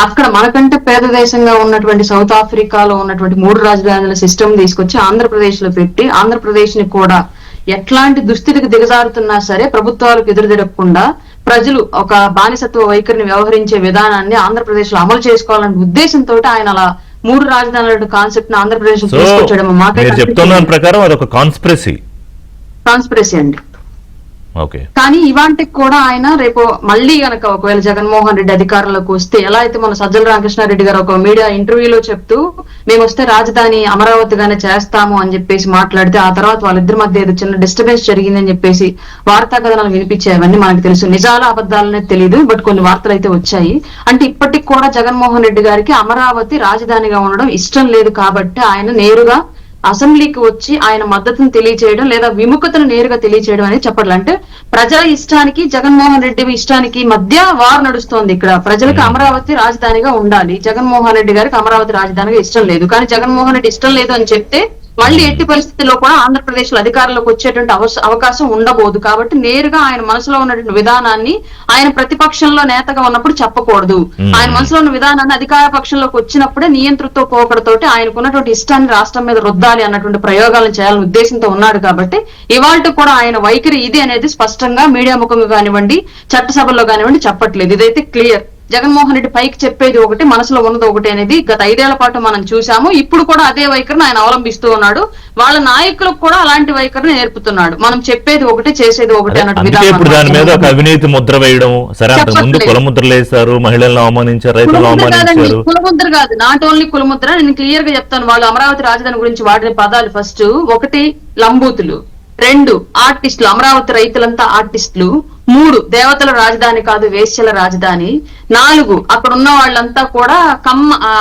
అక్కడ మనకంటే పేద దేశంగా ఉన్నటువంటి సౌత్ ఆఫ్రికాలో ఉన్నటువంటి 3 రాజధానుల సిస్టమ్ తీసుకొచ్చి ఆంధ్రప్రదేశ్ లో పెట్టి ఆంధ్రప్రదేశ్ ని కూడా ఎట్లాంటి దుస్థితికి దిగజారుతున్నా సరే ప్రభుత్వాలకు ఎదురుదిరగకుండా ప్రజలు ఒక బానిసత్వ వైఖరిని వ్యవహరించే విధానాన్ని ఆంధ్రప్రదేశ్ లో అమలు చేసుకోవాలనే ఉద్దేశంతో ఆయన అలా 3 రాజధానుల కాన్సెప్ట్ ని ఆంధ్రప్రదేశ్ తీసుకొచ్చడం చెప్తున్న ప్రకారం అదొక కాన్స్పిరసీ అండి. ఓకే. కానీ ఇవాంటికి కూడా ఆయన రేపు మళ్ళీ గనక ఒకవేళ జగన్మోహన్ రెడ్డి అధికారంలోకి వస్తే ఎలా అయితే మన సజ్జల రామకృష్ణారెడ్డి గారు ఒక మీడియా ఇంటర్వ్యూలో చెప్తూ మేము వస్తే రాజధాని అమరావతిగానే చేస్తాము అని చెప్పేసి మాట్లాడితే ఆ తర్వాత వాళ్ళిద్దరి మధ్య ఏదో చిన్న డిస్టర్బెన్స్ జరిగిందని చెప్పేసి వార్తా కథనాలు వినిపించాయవన్నీ మనకు తెలుసు. నిజాల అబద్ధాలనే తెలియదు, బట్ కొన్ని వార్తలు అయితే వచ్చాయి. అంటే ఇప్పటికి కూడా జగన్మోహన్ రెడ్డి గారికి అమరావతి రాజధానిగా ఉండడం ఇష్టం లేదు. కాబట్టి ఆయన నేరుగా అసెంబ్లీకి వచ్చి ఆయన మద్దతును తెలియచేయడం లేదా విముఖతను నేరుగా తెలియచేయడం అనేది చెప్పాలి. అంటే ప్రజల ఇష్టానికి జగన్మోహన్ రెడ్డి ఇష్టానికి మధ్య వార్ నడుస్తోంది. ఇక్కడ ప్రజలకు అమరావతి రాజధానిగా ఉండాలి, జగన్మోహన్ రెడ్డి గారికి అమరావతి రాజధానిగా ఇష్టం లేదు. కానీ జగన్మోహన్ రెడ్డి ఇష్టం లేదు అని చెప్తే మళ్ళీ ఎట్టి పరిస్థితుల్లో కూడా ఆంధ్రప్రదేశ్ లో అధికారంలోకి వచ్చేటువంటి అవకాశం ఉండబోదు. కాబట్టి నేరుగా ఆయన మనసులో ఉన్నటువంటి విధానాన్ని ఆయన ప్రతిపక్షంలో నేతగా ఉన్నప్పుడు చెప్పకూడదు. ఆయన మనసులో ఉన్న విధానాన్ని అధికార పక్షంలోకి వచ్చినప్పుడే నియంతృత్వ పోకడతోటి ఆయనకున్నటువంటి ఇష్టాన్ని రాష్ట్రం మీద రుద్దాలి అన్నటువంటి ప్రయోగాలను చేయాలని ఉద్దేశంతో ఉన్నాడు. కాబట్టి ఇవాళ కూడా ఆయన వైఖరి ఇది అనేది స్పష్టంగా మీడియా ముఖంగా కానివ్వండి చట్టసభల్లో కానివ్వండి చెప్పట్లేదు. ఇదైతే క్లియర్. జగన్మోహన్ రెడ్డి పైకి చెప్పేది ఒకటి, మనసులో ఉన్నది ఒకటి అనేది గత 5 ఏళ్ల పాటు మనం చూసాము. ఇప్పుడు కూడా అదే వైఖరిని ఆయన అవలంబిస్తూ ఉన్నాడు. వాళ్ళ నాయకులకు కూడా అలాంటి వైఖరిని నేర్పుతున్నాడు. మనం చెప్పేది ఒకటి చేసేది ఒకటి అన్నట్టు. ఇప్పుడు దాని మీద ఒక అవినీతి ముద్ర వేయడం, సరే అంతకు ముందు కులముద్రలు వేశారు, మహిళలను అవమానించారు, రైతులను అవమానించారు. కులముద్ర కాదు, నాట్ ఓన్లీ కులముద్ర. నేను క్లియర్ గా చెప్తాను. వాళ్ళు అమరావతి రాజధాని గురించి వాడిన పదాలు ఫస్ట్ 1 లంబూతులు, 2 ఆర్టిస్టులు, అమరావతి రైతులంతా ఆర్టిస్టులు, 3 దేవతల రాజధాని కాదు వేశ్యల రాజధాని, 4 అక్కడ ఉన్న వాళ్ళంతా కూడా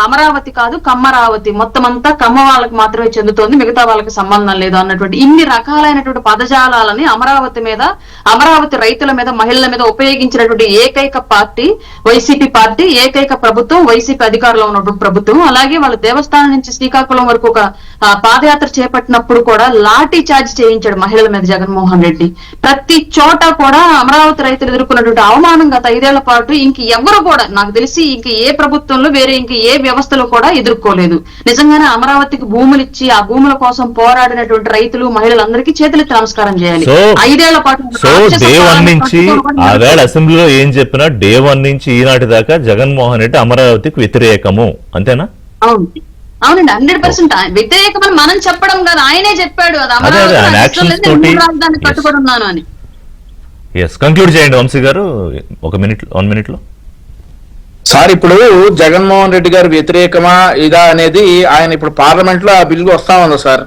అమరావతి కాదు కమ్మరావతి, మొత్తం అంతా కమ్మ వాళ్ళకి మాత్రమే చెందుతోంది, మిగతా వాళ్ళకి సంబంధం లేదు అన్నటువంటి ఇన్ని రకాలైనటువంటి పదజాలాలని అమరావతి మీద, అమరావతి రైతుల మీద, మహిళల మీద ఉపయోగించినటువంటి ఏకైక పార్టీ వైసీపీ పార్టీ, ఏకైక ప్రభుత్వం వైసీపీ అధికారంలో ఉన్నటువంటి ప్రభుత్వం. అలాగే వాళ్ళ దేవస్థానం నుంచి శ్రీకాకుళం వరకు ఒక పాదయాత్ర చేపట్టినప్పుడు కూడా లాఠీ చార్జ్ చేయించాడు మహిళల మీద జగన్మోహన్ రెడ్డి. ప్రతి చోట కూడా అమరావతి రైతులు ఎదుర్కొన్నటువంటి అవమానం గత 5 ఏళ్ల పాటు ఇంక ఎవరు కూడా నాకు తెలిసి ఇంక ఏ ప్రభుత్వంలో వేరే ఇంక ఏ వ్యవస్థలో కూడా ఎదుర్కోలేదు. నిజంగానే అమరావతికి భూములు ఇచ్చి ఆ భూముల కోసం పోరాడినటువంటి రైతులు మహిళలందరికీ చేతులెత్తి నమస్కారం చేయాలి. 5 ఏళ్ల పాటు సో డే 1 నుంచి ఆవేళ అసెంబ్లీలో ఏం చెప్పినా డే 1 నుంచి ఈనాటి దాకా జగన్మోహన్ రెడ్డి అమరావతికి వ్యతిరేకము అంతేనా? అవునండి, 100% వ్యతిరేకమని మనం చెప్పడం కాదు, ఆయనే చెప్పాడు అది అమరావతి కట్టుబడి ఉన్నాను అని. కంక్లూడ్ చేయండి వంశీ గారు 1 మినిట్ లో. సార్ ఇప్పుడు జగన్మోహన్ రెడ్డి గారు వ్యతిరేకమా ఇదా అనేది ఆయన ఇప్పుడు పార్లమెంట్ లో ఆ బిల్లు వస్తా ఉంది సార్.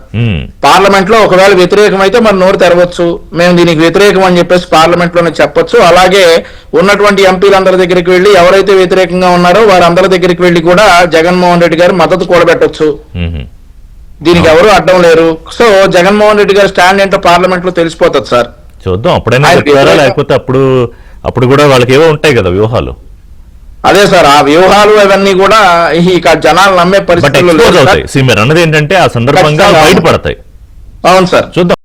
పార్లమెంట్ లో ఒకవేళ వ్యతిరేకం అయితే మరి నోరు తెరవచ్చు, మేము దీనికి వ్యతిరేకం అని చెప్పేసి పార్లమెంట్ లోనే చెప్పొచ్చు. అలాగే ఉన్నటువంటి ఎంపీలందరి దగ్గరికి వెళ్లి ఎవరైతే వ్యతిరేకంగా ఉన్నారో వారందరి దగ్గరికి వెళ్లి కూడా జగన్మోహన్ రెడ్డి గారు మద్దతు కూడబెట్టొచ్చు. దీనికి ఎవరు అడ్డం లేరు. సో జగన్మోహన్ రెడ్డి గారు స్టాండ్ ఏంటో పార్లమెంట్ లో తెలిసిపోతుంది సార్. చూద్దాం అప్పుడైనా చెప్తారా, లేకపోతే అప్పుడు కూడా వాళ్ళకి ఏవో ఉంటాయి కదా వ్యూహాలు. అదే సార్, ఆ వ్యూహాలు అవన్నీ కూడా ఇక జనాలు నమ్మే పరిస్థితులు అన్నది ఏంటంటే ఆ సందర్భంగా బయటపడతాయి. అవును సార్, చూద్దాం.